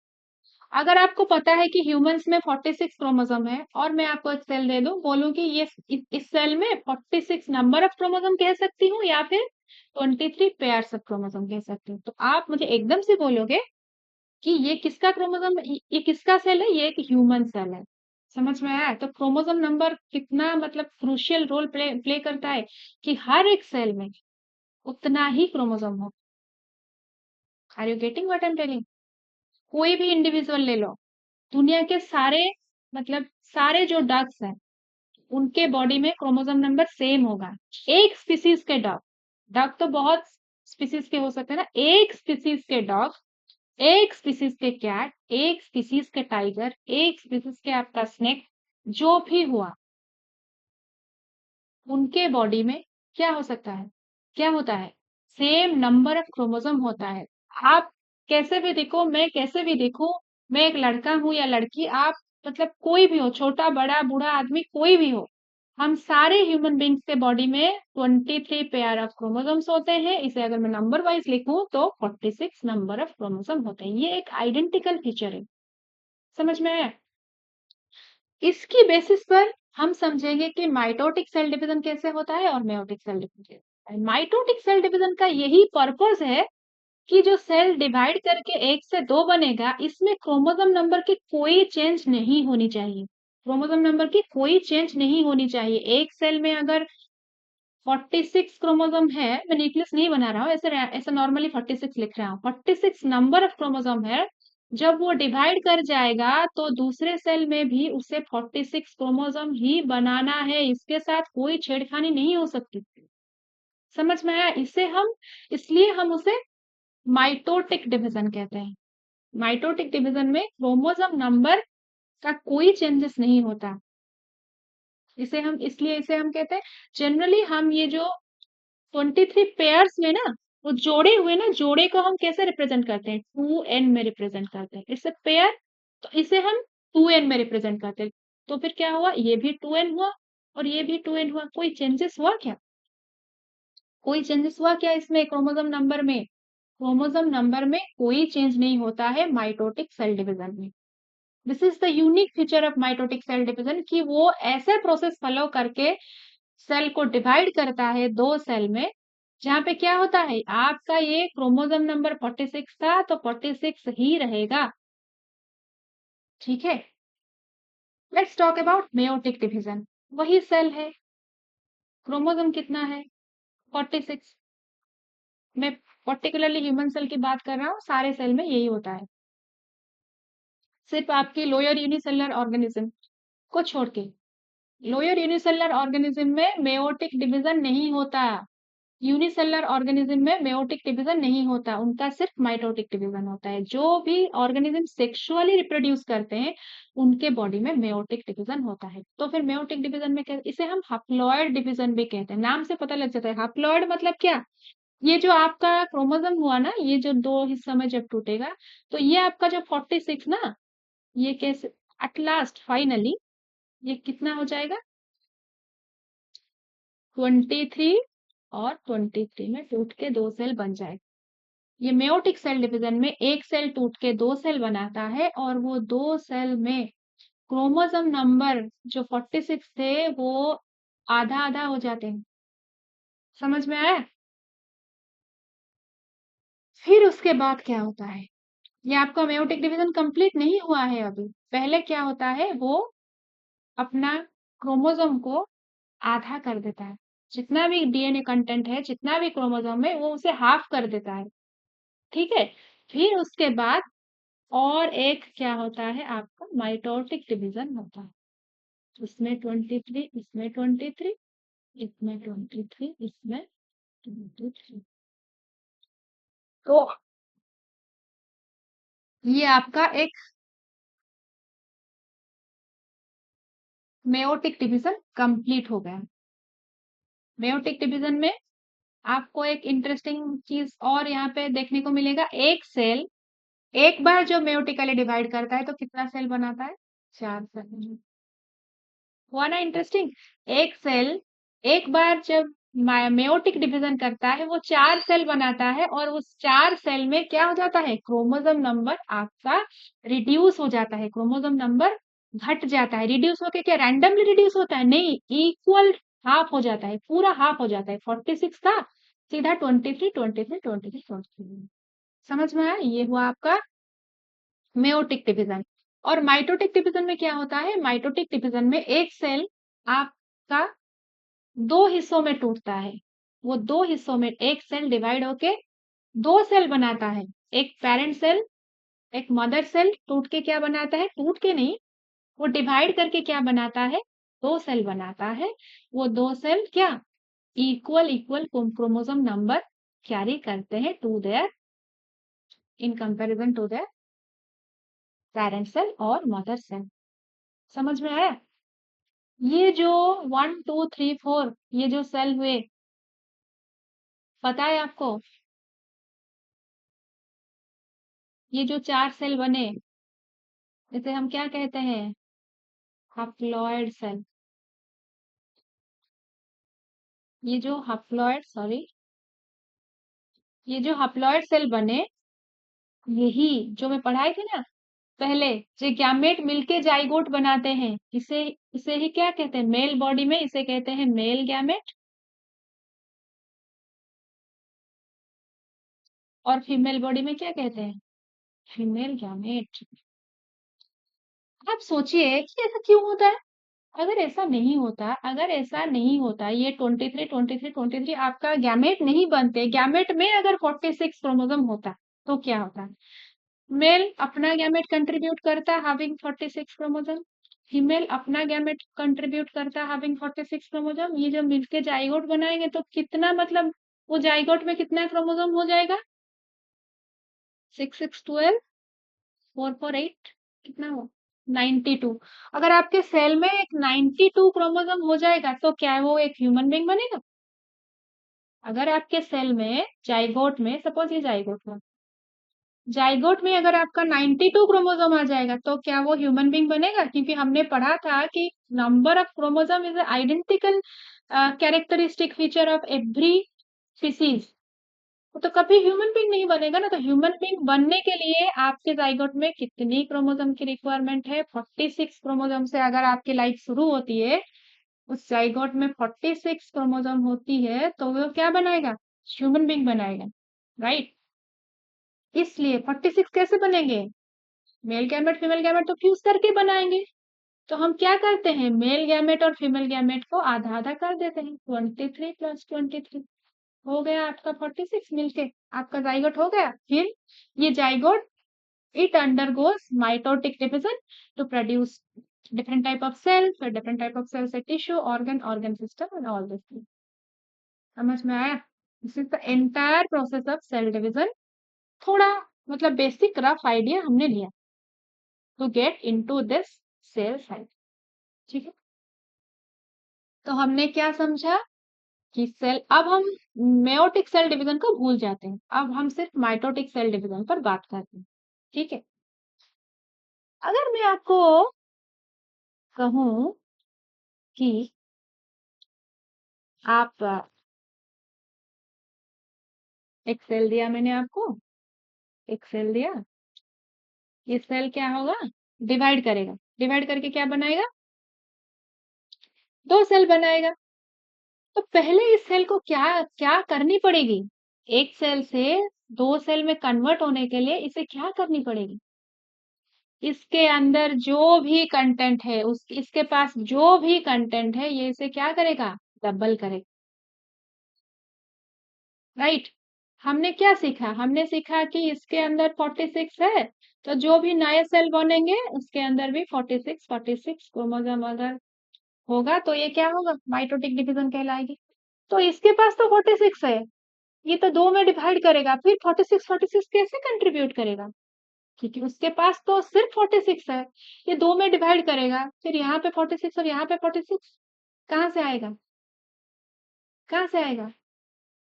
अगर आपको पता है कि ह्यूमंस में 46 क्रोमोसोम है और मैं आपको एक सेल दे दूं, बोलूं कि ये इस सेल में 46 नंबर ऑफ क्रोमोसोम कह सकती हूँ या फिर 23 पेयर्स ऑफ क्रोमोसोम कह सकती हूँ, तो आप मुझे एकदम से बोलोगे कि ये किसका क्रोमोसोम, ये किसका सेल है, ये एक ह्यूमन सेल है। समझ में आया? तो क्रोमोसोम नंबर कितना मतलब क्रूशियल रोल प्ले करता है कि हर एक सेल में उतना ही क्रोमोसोम हो। Are you getting what I am telling? कोई भी इंडिविजुअल ले लो, दुनिया के सारे मतलब सारे जो डक्स हैं उनके बॉडी में क्रोमोसोम नंबर सेम होगा। एक स्पीसीज के डॉग, डॉग तो बहुत स्पीसीज के हो सकते हैं ना, एक स्पीसीज के डॉग, एक स्पीसीज के कैट, एक स्पीसीज के टाइगर, एक स्पीसीज के आपका स्नेक, जो भी हुआ उनके बॉडी में क्या हो सकता है, क्या होता है, सेम नंबर ऑफ क्रोमोसोम होता है। आप कैसे भी देखो, मैं कैसे भी देखूं, मैं एक लड़का हूं या लड़की, आप मतलब कोई भी हो, छोटा बड़ा बूढ़ा आदमी कोई भी हो, हम सारे ह्यूमन बींग्स के बॉडी में 23 पेयर ऑफ क्रोमोसोम्स होते हैं। इसे अगर मैं नंबर वाइज लिखूं तो 46 नंबर ऑफ क्रोमोसोम होते हैं। ये एक आइडेंटिकल फीचर है। समझ में आया? इसकी बेसिस पर हम समझेंगे कि माइटोटिक सेल डिवीजन कैसे होता है और मेयोटिक सेल डिवीजन कैसे होता है। माइटोटिक सेल डिवीजन का यही पर्पस है कि जो सेल डिवाइड करके 1 से 2 बनेगा, इसमें क्रोमोसोम नंबर की कोई चेंज नहीं होनी चाहिए। क्रोमोसोम नंबर की कोई चेंज नहीं होनी चाहिए। एक सेल में अगर 46 क्रोमोसोम है, मैं न्यूक्लियस नहीं बना रहा हूँ, ऐसे ऐसे नॉर्मली 46 लिख रहा हूँ, 46 नंबर ऑफ क्रोमोसोम है, जब वो डिवाइड कर जाएगा तो दूसरे सेल में भी उसे 46 क्रोमोसोम ही बनाना है, इसके साथ कोई छेड़खानी नहीं हो सकती। समझ में आया? इसे हम, इसलिए हम उसे माइटोटिक डिवीजन कहते हैं। माइटोटिक डिवीजन में क्रोमोसोम नंबर का कोई चेंजेस नहीं होता। इसे हम, इसलिए इसे हम कहते हैं, जनरली हम ये जो 23 पेयर्स में ना, वो जोड़े हुए ना, जोड़े को हम कैसे रिप्रेजेंट करते हैं, 2n में रिप्रेजेंट करते हैं। इट्स अ पेयर, तो इसे हम 2n में रिप्रेजेंट करते हैं। तो फिर क्या हुआ, ये भी 2n हुआ और ये भी 2n हुआ। कोई चेंजेस हुआ क्या? कोई चेंजेस हुआ क्या इसमें क्रोमोसोम नंबर में? क्रोमोसोम नंबर में कोई चेंज नहीं होता है माइटोटिक सेल डिवीजन में। This is the unique feature of mitotic cell division कि वो ऐसे प्रोसेस फॉलो करके सेल को डिवाइड करता है 2 सेल में, जहां पे क्या होता है, आपका ये क्रोमोसोम नंबर 46 था तो 46 ही रहेगा। ठीक है, let's talk about meiotic division. वही सेल है, क्रोमोसोम कितना है, 46। मैं पर्टिकुलरली ह्यूमन सेल की बात कर रहा हूँ, सारे सेल में यही होता है, सिर्फ आपकी लोअर यूनिसेलुलर ऑर्गेनिज्म को छोड़ के। लोअर यूनिसेलुलर ऑर्गेनिज्म में मेयोटिक डिवीजन नहीं होता। यूनिसेलुलर ऑर्गेनिज्म में मेयोटिक डिवीजन नहीं होता, उनका सिर्फ माइटोटिक डिवीजन होता है। जो भी ऑर्गेनिज्म सेक्सुअली रिप्रोड्यूस करते हैं उनके बॉडी में मेयोटिक डिवीजन होता है। तो फिर मेयोटिक डिवीजन में इसे हम हप्लॉयड डिवीजन भी कहते हैं। नाम से पता लग जाता है, हप्लॉयड मतलब क्या, ये जो आपका क्रोमोसोम हुआ ना, ये जो 2 हिस्सों में जब टूटेगा, तो ये आपका जो 46 ना, ये कैसे एट लास्ट फाइनली ये कितना हो जाएगा, 23 और 23 में टूट के 2 सेल बन जाएगा। ये मेयोटिक सेल डिवीजन में एक सेल टूट के 2 सेल बनाता है और वो 2 सेल में क्रोमोसोम नंबर जो 46 थे वो आधा आधा हो जाते हैं। समझ में आया? फिर उसके बाद क्या होता है, ये आपका मेयोटिक डिवीजन कंप्लीट नहीं हुआ है अभी। पहले क्या होता है, वो अपना क्रोमोसोम को आधा कर देता है, जितना भी डीएनए कंटेंट है, जितना भी क्रोमोसोम है, वो उसे हाफ कर देता है। ठीक है, फिर उसके बाद और एक क्या होता है, आपका माइटोटिक डिवीजन होता है। इसमें 23, इसमें 23, इसमें 23, इसमें 23। तो ये आपका एक मेयोटिक डिवीजन कंप्लीट हो गया। मेयोटिक डिवीजन में आपको एक इंटरेस्टिंग चीज और यहाँ पे देखने को मिलेगा, एक सेल एक बार जो मेयोटिकली डिवाइड करता है तो कितना सेल बनाता है? 4 सेल। हुआ ना इंटरेस्टिंग? एक सेल एक बार जब मेयोटिक डिवीजन करता है वो 4 सेल बनाता है और उस 4 सेल में क्या हो जाता है? क्रोमोसोम नंबर आपका रिड्यूस हो जाता है, क्रोमोसोम नंबर घट जाता है। रिड्यूस होके क्या रैंडमली रिड्यूस होता है? नहीं, इक्वल हाफ हो जाता है, पूरा हाफ हो जाता है। 46 था सीधा 23, 23, 23, 23। समझ में आया? ये हुआ आपका मेयोटिक डिवीजन। और माइटोटिक डिवीजन में क्या होता है? माइटोटिक डिवीजन में एक सेल आपका दो हिस्सों में टूटता है। वो दो हिस्सों में एक सेल डिवाइड होके दो सेल बनाता है। एक पेरेंट सेल, एक मदर सेल टूट के क्या बनाता है? टूट के नहीं, वो डिवाइड करके क्या बनाता है? दो सेल बनाता है। वो दो सेल क्या equal equal chromosome number carry करते हैं to their in comparison to their parent cell और मदर सेल। समझ में आया? ये जो 1 2 3 4 ये जो सेल हुए, पता है आपको? ये जो 4 सेल बने इसे हम क्या कहते हैं? हप्लॉयड सेल। ये जो हप्लॉयड सॉरी ये जो हप्लॉयड सेल बने, यही जो मैं पढ़ाई थी ना पहले, जो गैमेट मिलके जाइगोट बनाते हैं, इसे इसे ही क्या कहते हैं? मेल बॉडी में इसे कहते हैं मेल गैमेट और फीमेल बॉडी में क्या कहते हैं? Female gamete. आप सोचिए कि ऐसा क्यों होता है? अगर ऐसा नहीं होता ये 23 23 23 आपका गैमेट नहीं बनते, गैमेट में अगर 46 क्रोमोसोम होता तो क्या होता? मेल अपना गैमेट कंट्रीब्यूट करता हैविंग 46 क्रोमोसोम, फीमेल अपना गैमेट कंट्रीब्यूट करता हैविंग 46 क्रोमोसोम। ये जब मिलके जाइगोट बनाएंगे तो कितना मतलब वो जाइगोट में कितना क्रोमोसोम हो जाएगा? 6 6 12 4 4 8 कितना हो? 92। अगर आपके सेल में एक 92 क्रोमोसोम हो जाएगा तो क्या वो एक ह्यूमन बीइंग बनेगा? अगर आपके सेल में जाइगोट में सपोज ये जाइगोट में अगर आपका 92 क्रोमोसोम आ जाएगा तो क्या वो ह्यूमन बीइंग बनेगा? क्योंकि हमने पढ़ा था कि number of chromosome is identical characteristic feature of every species. तो कभी ह्यूमन बीइंग नहीं बनेगा ना। तो ह्यूमन बीइंग बनने के लिए आपके जाइगोट में कितनी क्रोमोसोम की रिक्वायरमेंट है? 46 क्रोमोसोम से अगर आपकी लाइफ शुरू होती है, उस जाइगोट में 46 क्रोमोसोम होती है तो वो क्या बनाएगा? ह्यूमन बीइंग बनाएगा, राइट? इसलिए 46 कैसे बनेंगे? मेल गैमेट फीमेल गैमेट तो फ्यूज करके बनाएंगे। तो हम क्या करते हैं? मेल गैमेट और फीमेल गैमेट को आधा आधा कर देते हैं। 23 + 23 हो गया आपका 46 मिलके आपका जाइगोट हो गया। फिर ये zygote it undergoes mitotic division to produce different type of cells, or different type of cells a tissue organ system and all this thing। समझ में आया? This is the entire process of cell division. थोड़ा मतलब basic rough idea हमने लिया to get into this cell cycle. ठीक है, तो हमने क्या समझा कि सेल, अब हम मेयोटिक सेल डिवीजन को भूल जाते हैं, अब हम सिर्फ माइटोटिक सेल डिवीजन पर बात करते हैं। ठीक है, अगर मैं आपको कहूं कि आप एक सेल दिया मैंने आपको, एक सेल दिया, ये सेल क्या होगा? डिवाइड करेगा, डिवाइड करके क्या बनाएगा? दो सेल बनाएगा। तो पहले इस सेल को क्या क्या करनी पड़ेगी? एक सेल से दो सेल में कन्वर्ट होने के लिए इसे क्या करनी पड़ेगी? इसके अंदर जो भी कंटेंट है उस इसके पास जो भी कंटेंट है ये इसे क्या करेगा? डबल करेगा, राइट? हमने क्या सीखा? हमने सीखा कि इसके अंदर 46 है, तो जो भी नए सेल बनेंगे उसके अंदर भी 46 क्रोमोसोम अगर होगा तो ये क्या होगा? माइटोटिक डिवीजन कहलाएगी। तो इसके पास तो 46 है, ये तो दो में डिवाइड करेगा, फिर 46 कैसे कंट्रीब्यूट करेगा? क्योंकि उसके पास तो सिर्फ 46 है, ये दो में डिवाइड करेगा, फिर यहाँ पे 46 और यहाँ पे 46 कहाँ से आएगा? कहाँ से आएगा?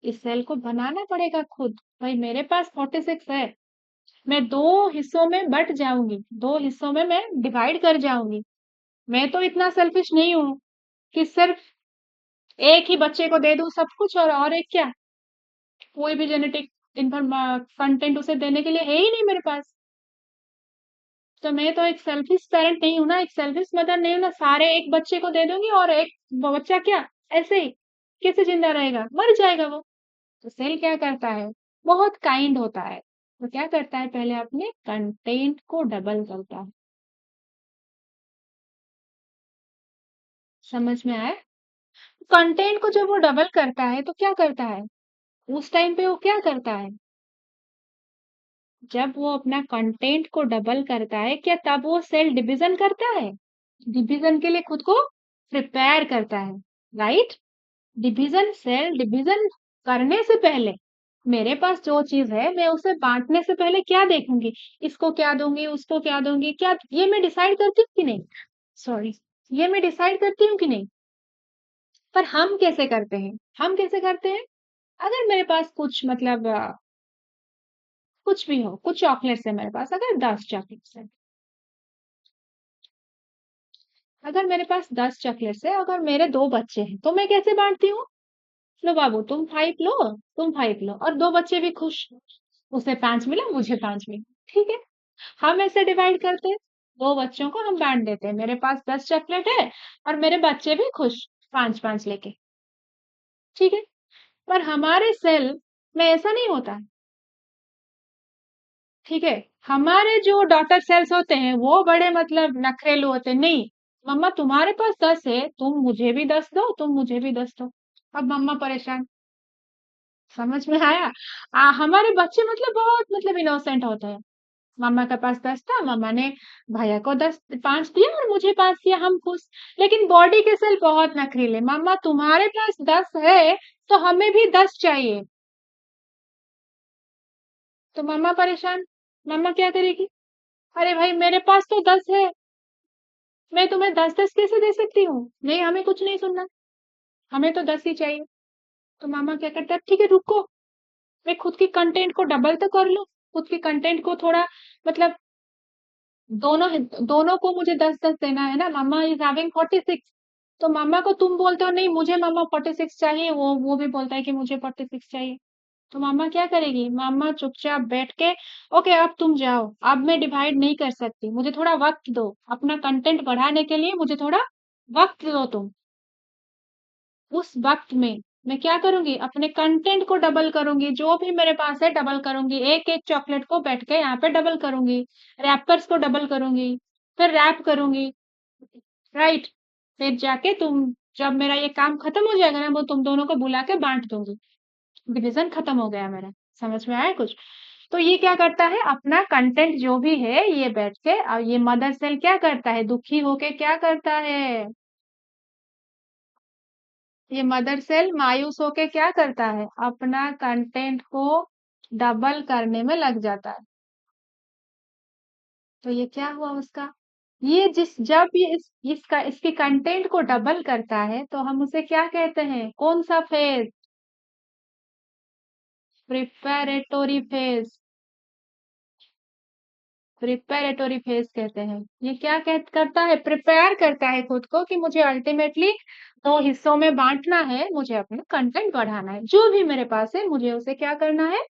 इस सेल को बनाना पड़ेगा खुद। भाई मेरे पास 46 है, मैं 2 हिस्सों में बँट जाऊँगी, 2 हिस्सों में मैं डिवाइड कर जाऊँगी। मैं तो इतना सेल्फिश नहीं हूँ कि सिर्फ़ एक ही बच्चे को दे दूँ सब कुछ और एक क्या, कोई भी जेनेटिक कंटेंट उसे देने के लिए है ही नहीं मेरे पास। तो मैं तो एक सेल्फिश पेरेंट नहीं हूँ ना, एक सेल्फिश मदर नहीं हूँ ना, सारे एक बच्चे को दे दूँगी और एक बच्चा क्या ऐसे ही कैसे ज़िंदा रहेगा? मर जाएगा वो। तो सेल क्या करता है? बहुत काइंड होता है। तो क्या करता है पहले अपने कंटेंट को डबल करता है। समझ में आया? कंटेंट को जब वो डबल करता है तो क्या करता है? उस टाइम पे वो क्या करता है? जब वो अपना कंटेंट को डबल करता है, क्या तब वो सेल डिवीज़न करता है? डिवीज़न के लिए खुद को प्रिपेयर करता है, राइट? सेल डिवीज़न करने से पहले मेरे पास जो चीज़ है, मैं उसे बाँटने से पहले क्या देखूँगी? इसको क्या दूँगी, उसको क्या दूँगी, क्या ये मैं डिसाइड करती हूँ कि नहीं? सॉरी, ये मैं डिसाइड करती हूँ कि नहीं? पर हम कैसे करते हैं? हम कैसे करते हैं? अगर मेरे पास कुछ मतलब कुछ भी हो, कुछ चॉकलेट्स है मेरे पास, अगर 10 चॉकलेट्स हैं, अगर मेरे पास 10 चॉकलेट्स है, अगर मेरे 2 बच्चे हैं, तो मैं कैसे बाँटती हूँ? लो बाबू तुम 5 लो, तुम 5 लो और 2 बच्चे भी खुश। उसे 5 मिला, मुझे 5 मिला। ठीक है? हम ऐसे डिवाइड करते हैं, 2 बच्चों को हम बाँट देते हैं। मेरे पास 10 चॉकलेट है और मेरे बच्चे भी खुश 5-5 लेके। ठीक है? पर हमारे सेल में ऐसा नहीं होता। ठीक है? हमारे जो डॉटर सेल्स होते हैं, वो बड़े मतलब नखरेलू होते हैं। नहीं, मम्मा तुम्हारे पास 10 है, तुम मुझे भी 10 दो, तुम मुझे भी 10 दो। अब मम्मा परेशान। समझ में आया? हमारे बच्चे मतलब बहुत मतलब इनोसेंट होते हैं। मम्मा के पास 10 था, मम्मा ने भैया को 10 5 दिया और मुझे 5 दिया, हम खुश। लेकिन बॉडी के सेल बहुत नखरीले, मम्मा तुम्हारे पास 10 है, तो हमें भी 10 चाहिए। तो मम्मा परेशान, मम्मा क्या करेगी? अरे भाई मेरे पास तो 10 है, मैं तुम्हें 10-10 कैसे दे सकती हूँ? नहीं, हमें कुछ नहीं सुनना, हमें तो 10 ही चाहिए। तो मामा क्या करता है, ठीक है रुको, मैं खुद की कंटेंट को डबल तो कर लूँ, खुद के कंटेंट को थोड़ा मतलब दोनों को मुझे 10-10 देना है ना, मम्मा इज हैविंग 46, तो मम्मा को तुम बोलते हो नहीं मुझे मम्मा 46 चाहिए, वो भी बोलता है कि मुझे 46 चाहिए। तो मम्मा क्या करेगी? मम्मा चुपचाप बैठ के ओके अब तुम जाओ, अब मैं डिवाइड नहीं कर सकती, मुझे थोड़ा वक्त दो, अपना कंटेंट बढ़ाने के लिए मुझे थोड़ा वक्त दो तुम। उस वक्त में मैं क्या करूंगी? अपने कंटेंट को डबल करूंगी, जो भी मेरे पास है डबल करूंगी, एक एक चॉकलेट को बैठ के यहाँ पे डबल करूंगी, रैपर्स को डबल करूंगी, फिर रैप करूंगी, राइट? फिर जाके तुम जब मेरा ये काम खत्म हो जाएगा ना, वो तुम दोनों को बुला के बांट दूंगी। डिवीजन खत्म हो गया मेरा। समझ में आया कुछ? तो ये क्या करता है, अपना कंटेंट जो भी है ये बैठ के, और ये मदर सेल क्या करता है, दुखी होके क्या करता है, ये मदर सेल मायूस होके क्या करता है, अपना कंटेंट को डबल करने में लग जाता है। तो ये क्या हुआ उसका, ये जिस जब ये इसका इसके कंटेंट को डबल करता है तो हम उसे क्या कहते हैं, कौन सा फेज? प्रिपेरेटोरी फेज। प्रिपेरेटोरी फेज कहते हैं। ये क्या करता है, प्रिपेयर करता है खुद को कि मुझे अल्टीमेटली 2 हिस्सों में बांटना है, मुझे अपना कंटेंट बढ़ाना है, जो भी मेरे पास है मुझे उसे क्या करना है,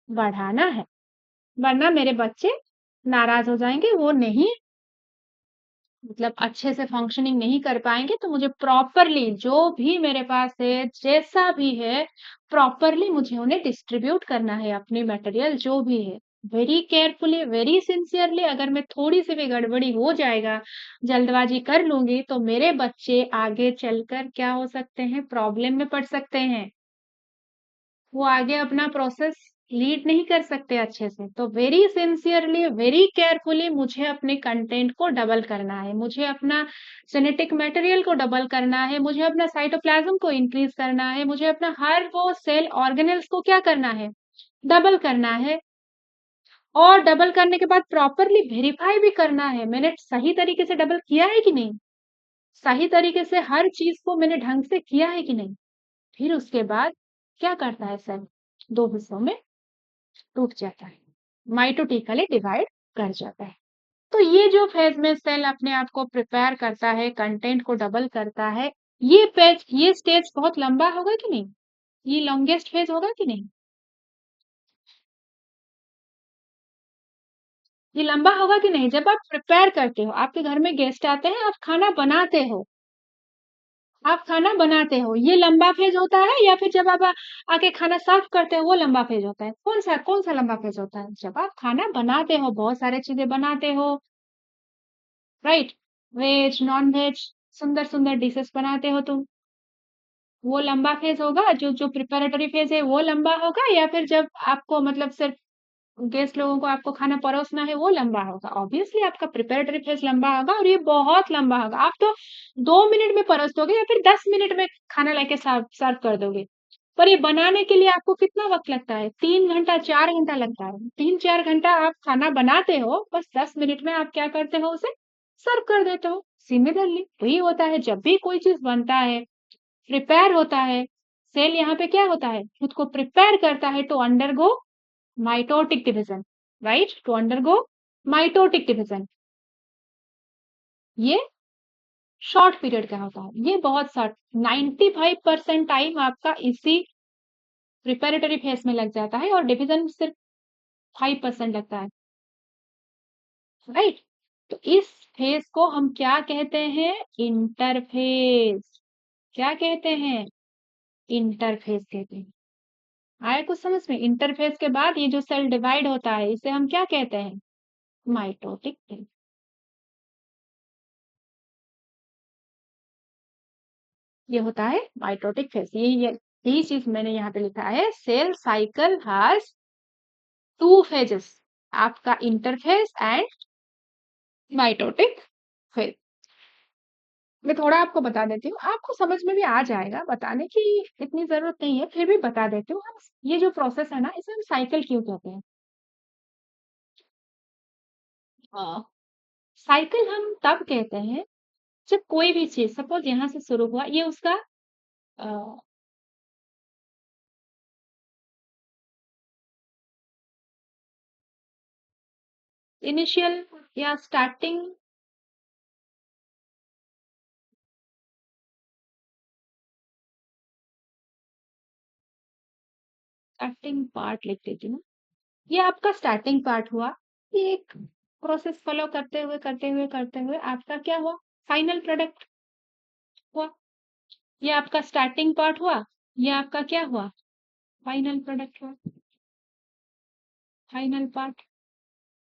बढ़ाना है, वरना मेरे बच्चे नाराज हो जाएंगे, वो नहीं मतलब अच्छे से फंक्शनिंग नहीं कर पाएंगे। तो मुझे प्रॉपरली जो भी मेरे पास है, जैसा भी है, प्रॉपरली मुझे उन्हें डिस्ट्रीब्यूट करना है, अपनी मटेरियल जो भी है, वेरी केयरफुली, वेरी सिंसियरली। अगर मैं थोड़ी सी भी गड़बड़ी हो जाएगा, जल्दबाजी कर लूंगी, तो मेरे बच्चे आगे चलकर क्या हो सकते हैं, प्रॉब्लम में पड़ सकते हैं, वो आगे अपना प्रोसेस लीड नहीं कर सकते अच्छे से। तो वेरी सिंसियरली, वेरी केयरफुली मुझे अपने कंटेंट को डबल करना है, मुझे अपना जेनेटिक मटेरियल को डबल करना है, मुझे अपना साइटोप्लाज्म को इंक्रीज करना है, मुझे अपना हर वो सेल ऑर्गेनेल्स को क्या करना है, डबल करना है। और डबल करने के बाद प्रॉपरली वेरीफाई भी करना है, मैंने सही तरीके से डबल किया है कि नहीं, सही तरीके से हर चीज को मैंने ढंग से किया है कि नहीं। फिर उसके बाद क्या करता है सेल, 2 हिस्सों में टूट जाता है। माइटोटिकली डिवाइड कर जाता है। तो ये जो फेज में सेल अपने आप को प्रिपेयर करता है, कंटेंट को डबल करता है, ये स्टेज बहुत लंबा होगा कि नहीं? ये लॉन्गेस्ट फेज होगा कि नहीं? ये लंबा होगा कि नहीं? जब आप प्रिपेयर करते हो, आपके घर में गेस्ट आते हैं, आप खाना बनाते हो, ये लंबा फेज होता है, या फिर जब आप आके खाना सर्व करते हो वो लंबा फेज होता है? कौन सा लंबा फेज होता है? जब आप खाना बनाते हो, बहुत सारे चीजें बनाते हो, राइट? वेज, नॉन वेज, सुंदर सुंदर डिशेस बनाते हो तुम, वो लंबा फेज होगा? जो प्रिपरेटरी फेज है वो लंबा होगा, या फिर जब आपको मतलब सिर्फ गेस्ट लोगों को आपको खाना परोसना है वो लंबा होगा? ऑब्वियसली आपका प्रिपरेटरी फेज लंबा होगा, और ये बहुत लंबा होगा। आप तो 2 मिनट में परोस दोगे, या फिर 10 मिनट में खाना लेके सर्व कर दोगे। पर ये बनाने के लिए आपको कितना वक्त लगता है? 3 घंटा, 4 घंटा लगता है। 3-4 घंटा आप खाना बनाते हो, बस 10 मिनट में आप क्या करते हो? उसे सर्व कर देते हो। सिमिलरली वही होता है, जब भी कोई चीज बनता है, प्रिपेयर होता है, सेल यहाँ पे क्या होता है? खुद को प्रिपेयर करता है to undergo mitotic division, right? To undergo mitotic division. ये शॉर्ट पीरियड का होता है, ये बहुत शॉर्ट। 95% टाइम आपका इसी प्रिपेरेटरी फेज में लग जाता है, और डिवीजन सिर्फ 5% लगता है, राइट? तो इस फेज को हम क्या कहते हैं? इंटरफेज। क्या कहते हैं? इंटरफेज कहते हैं। आया कुछ समझ में? इंटरफेज के बाद ये जो सेल डिवाइड होता है, इसे हम क्या कहते हैं? Mitotic phase. ये होता है माइटोटिक फेज। यही चीज मैंने यहाँ पे लिखा है, सेल साइकिल हैज 2 फेजेस, आपका इंटरफेज एंड माइटोटिक फेज। मैं थोड़ा आपको बता देती हूँ, आपको समझ में भी आ जाएगा, बताने की इतनी जरूरत नहीं है, फिर भी बता देती हूँ। हम ये जो प्रोसेस है ना, इसे हम साइकिल क्यों कहते हैं? साइकिल हम तब कहते हैं जब कोई भी चीज, सपोज यहाँ से शुरू हुआ, ये उसका इनिशियल या स्टार्टिंग पार्ट लिख देती हूँ। ये आपका स्टार्टिंग पार्ट हुआ। ये एक प्रोसेस फॉलो करते हुए आपका क्या हुआ? फाइनल प्रोडक्ट हुआ। ये आपका स्टार्टिंग पार्ट हुआ, ये आपका क्या हुआ? फाइनल प्रोडक्ट हुआ, फाइनल पार्ट।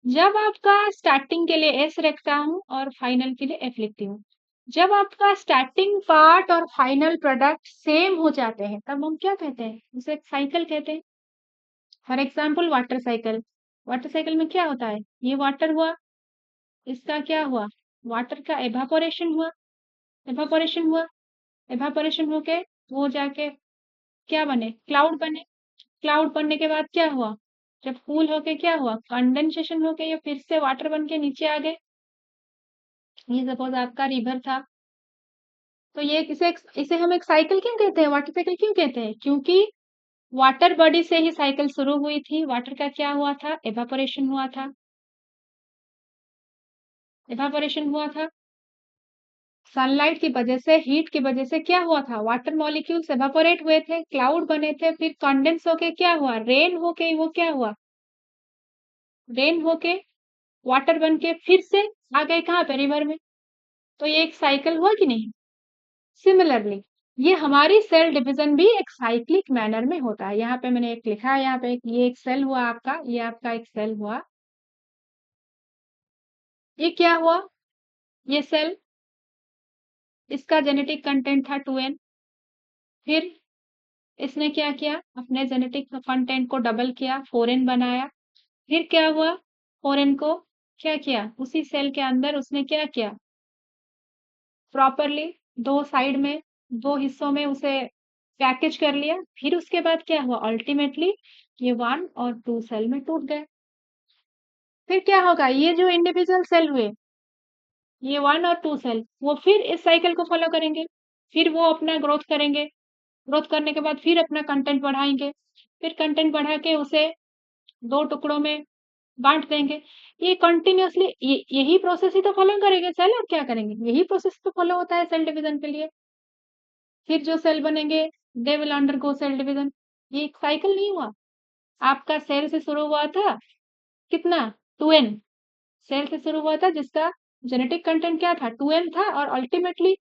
जब आपका स्टार्टिंग के लिए एस रखता हूँ और फाइनल के लिए एफ लिखती हूँ, जब आपका स्टार्टिंग पार्ट और फाइनल प्रोडक्ट सेम हो जाते हैं, तब हम क्या कहते हैं? उसे एक साइकिल कहते हैं। For example water cycle. Water cycle में क्या होता है? ये वाटर हुआ, इसका क्या हुआ? वाटर का एवापोरेशन हुआ, एवापोरेशन हुआ, एवापोरेशन होके वो जाके क्या बने? क्लाउड बने। क्लाउड बनने के बाद क्या हुआ? जब कूल होके क्या हुआ? कंडेंसेशन होके ये फिर से वाटर बन के नीचे आ गए। ये सपोज आपका रिवर था, तो ये इसे हम एक साइकिल क्यों कहते हैं? वाटर साइकिल क्यों कहते हैं? क्योंकि वाटर बॉडी से ही साइकिल शुरू हुई थी। वाटर का क्या हुआ था? एवापोरेशन हुआ था, एवापोरेशन हुआ था। सनलाइट की वजह से, हीट की वजह से क्या हुआ था? वाटर मॉलिक्यूल्स एवापोरेट हुए थे, क्लाउड बने थे, फिर कंडेंस होके क्या हुआ? रेन होके वो क्या हुआ? रेन होके वाटर बन के फिर से आ गए कहाँ पे? रिवर में। तो ये एक साइकिल हुआ कि नहीं? सिमिलरली ये हमारी सेल डिवीजन भी एक साइक्लिक मैनर में होता है। यहाँ पे मैंने एक लिखा है, यहाँ पे ये एक सेल हुआ आपका, ये आपका एक सेल हुआ। ये क्या हुआ? ये सेल, इसका जेनेटिक कंटेंट था 2n। फिर इसने क्या किया? अपने जेनेटिक कंटेंट को डबल किया, 4n बनाया। फिर क्या हुआ? 4n को क्या किया? उसी सेल के अंदर उसने क्या किया? प्रॉपरली दो साइड में, दो हिस्सों में उसे पैकेज कर लिया। फिर उसके बाद क्या हुआ? अल्टीमेटली ये 1 और 2 सेल में टूट गए। फिर क्या होगा? ये जो इंडिविजुअल सेल हुए, ये 1 और 2 सेल, वो फिर इस साइकिल को फॉलो करेंगे। फिर वो अपना ग्रोथ करेंगे, ग्रोथ करने के बाद फिर अपना कंटेंट बढ़ाएंगे, फिर कंटेंट बढ़ा के उसे 2 टुकड़ों में बांट देंगे। ये कंटिन्यूअसली यही प्रोसेस ही तो फॉलो करेंगे सेल, और क्या करेंगे, यही प्रोसेस तो फॉलो होता है सेल डिवीजन के लिए। फिर जो सेल बनेंगे they will undergo cell division. ये एक साइकिल नहीं हुआ? आपका सेल से शुरू हुआ था कितना, 2n। सेल से शुरू हुआ था जिसका जेनेटिक कंटेंट क्या था, 2n था, और अल्टीमेटली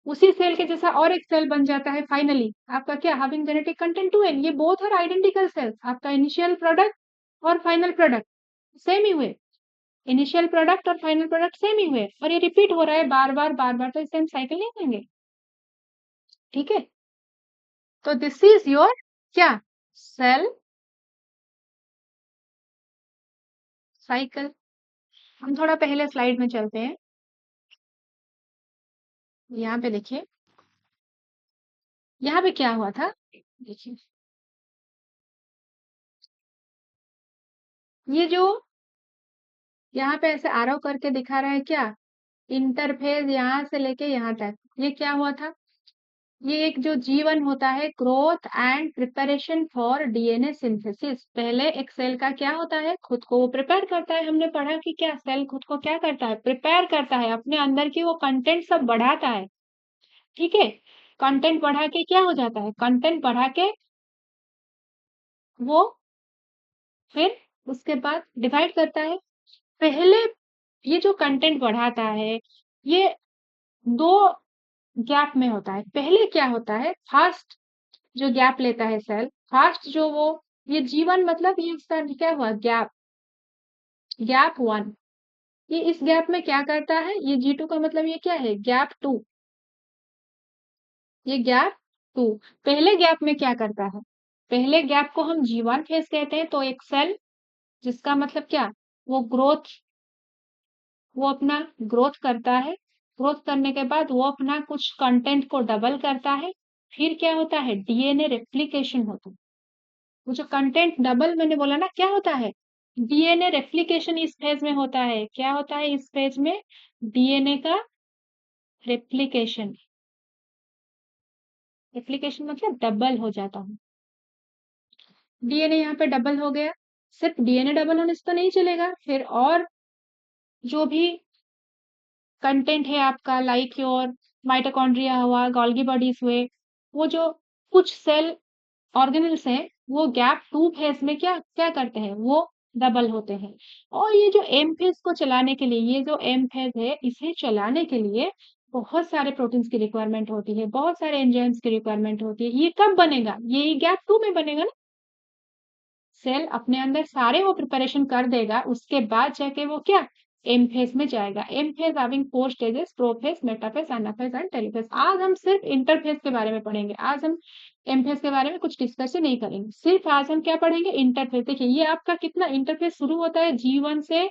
उसी सेल के जैसा और एक सेल बन जाता है फाइनली आपका क्या, हैविंग जेनेटिक कंटेंट 2n। ये बोथ आर आइडेंटिकल सेल्स, आपका इनिशियल प्रोडक्ट और फाइनल प्रोडक्ट सेम ही हुए। इनिशियल प्रोडक्ट और फाइनल प्रोडक्ट सेम ही हुए, और ये रिपीट हो रहा है बार बार बार बार, तो इसे हम साइकिल नहीं कहेंगे। ठीक है, तो दिस इज योर क्या, सेल साइकिल। हम थोड़ा पहले स्लाइड में चलते हैं। यहाँ पे देखिए, यहाँ पे क्या हुआ था, देखिए ये जो यहाँ पे ऐसे आरव करके दिखा रहा है क्या, इंटरफेज यहाँ से लेके यहाँ तक, ये क्या हुआ था, ये एक जो जीवन होता है, growth and preparation for DNA synthesis. पहले एक सेल का क्या होता है, खुद को वो प्रिपेयर करता है। हमने पढ़ा कि क्या सेल खुद को क्या करता है, प्रिपेयर करता है, अपने अंदर की वो कंटेंट सब बढ़ाता है। ठीक है, कंटेंट बढ़ा के क्या हो जाता है, कंटेंट बढ़ा के वो फिर उसके बाद डिवाइड करता है। पहले ये जो कंटेंट बढ़ाता है, ये दो गैप में होता है। पहले क्या होता है, फास्ट जो गैप लेता है सेल, फास्ट जो वो, ये जीवन मतलब ये इसका क्या हुआ, गैप, गैप 1। ये इस गैप में क्या करता है, ये G2 का मतलब ये क्या है, गैप 2। ये गैप 2 पहले गैप में क्या करता है, पहले गैप को हम G1 फेज कहते हैं। तो एक सेल जिसका मतलब क्या, वो ग्रोथ, वो अपना ग्रोथ करता है, ग्रोथ करने के बाद वो अपना कुछ कंटेंट को डबल करता है। फिर क्या होता है, डीएनए रेप्लिकेशन होता है। वो जो कंटेंट डबल मैंने बोला ना, क्या होता है, डीएनए रेप्लिकेशन इस फेज में होता है। क्या होता है इस फेज में, डीएनए का रेप्लिकेशन। रेप्लिकेशन मतलब डबल हो जाता हूँ, डीएनए यहाँ पे डबल हो गया। सिर्फ डीएनए डबल होने से तो नहीं चलेगा, फिर और जो भी कंटेंट है आपका, लाइक योर माइटोकॉन्ड्रिया हुआ, गोल्गी बॉडीज हुए, वो जो कुछ सेल ऑर्गेनेल्स हैं, वो गैप 2 फेज में क्या क्या करते हैं, वो डबल होते हैं। और ये जो एम फेज को चलाने के लिए, ये जो एम फेज है, इसे चलाने के लिए बहुत सारे प्रोटीन्स की रिक्वायरमेंट होती है, बहुत सारे एंजाइम्स की रिक्वायरमेंट होती है। ये कब बनेगा, ये गैप 2 में बनेगा ना। सेल अपने अंदर सारे वो प्रिपरेशन कर देगा, उसके बाद जाके वो क्या, एम फेज में जाएगा। M phase having 4 stages, prophase, metaphase, anaphase and telophase. आज हम सिर्फ इंटरफेज के बारे में पढ़ेंगे, आज हम एम फेज के बारे में कुछ डिस्कस ही नहीं करेंगे। सिर्फ आज हम क्या पढ़ेंगे, इंटरफेज। देखिए ये आपका कितना इंटरफेज शुरू होता है G1 से,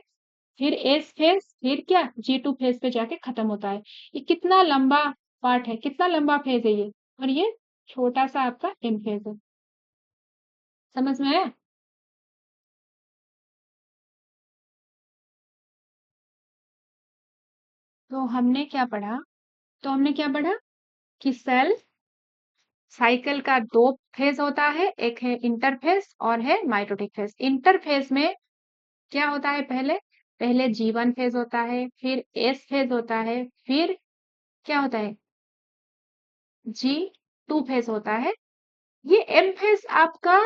फिर एस फेज, फिर क्या G2 फेज पे जाके खत्म होता है। ये कितना लंबा पार्ट है, कितना लंबा फेज है ये, और ये छोटा सा आपका एम फेज है। समझ में आया? तो हमने क्या पढ़ा, तो हमने क्या पढ़ा कि सेल साइकिल का 2 फेज होता है, एक है इंटरफेज और है माइटोटिक फेज। इंटरफेज में क्या होता है, पहले पहले G1 फेज होता है, फिर एस फेज होता है, फिर क्या होता है, G2 फेज होता है। ये एम फेज आपका,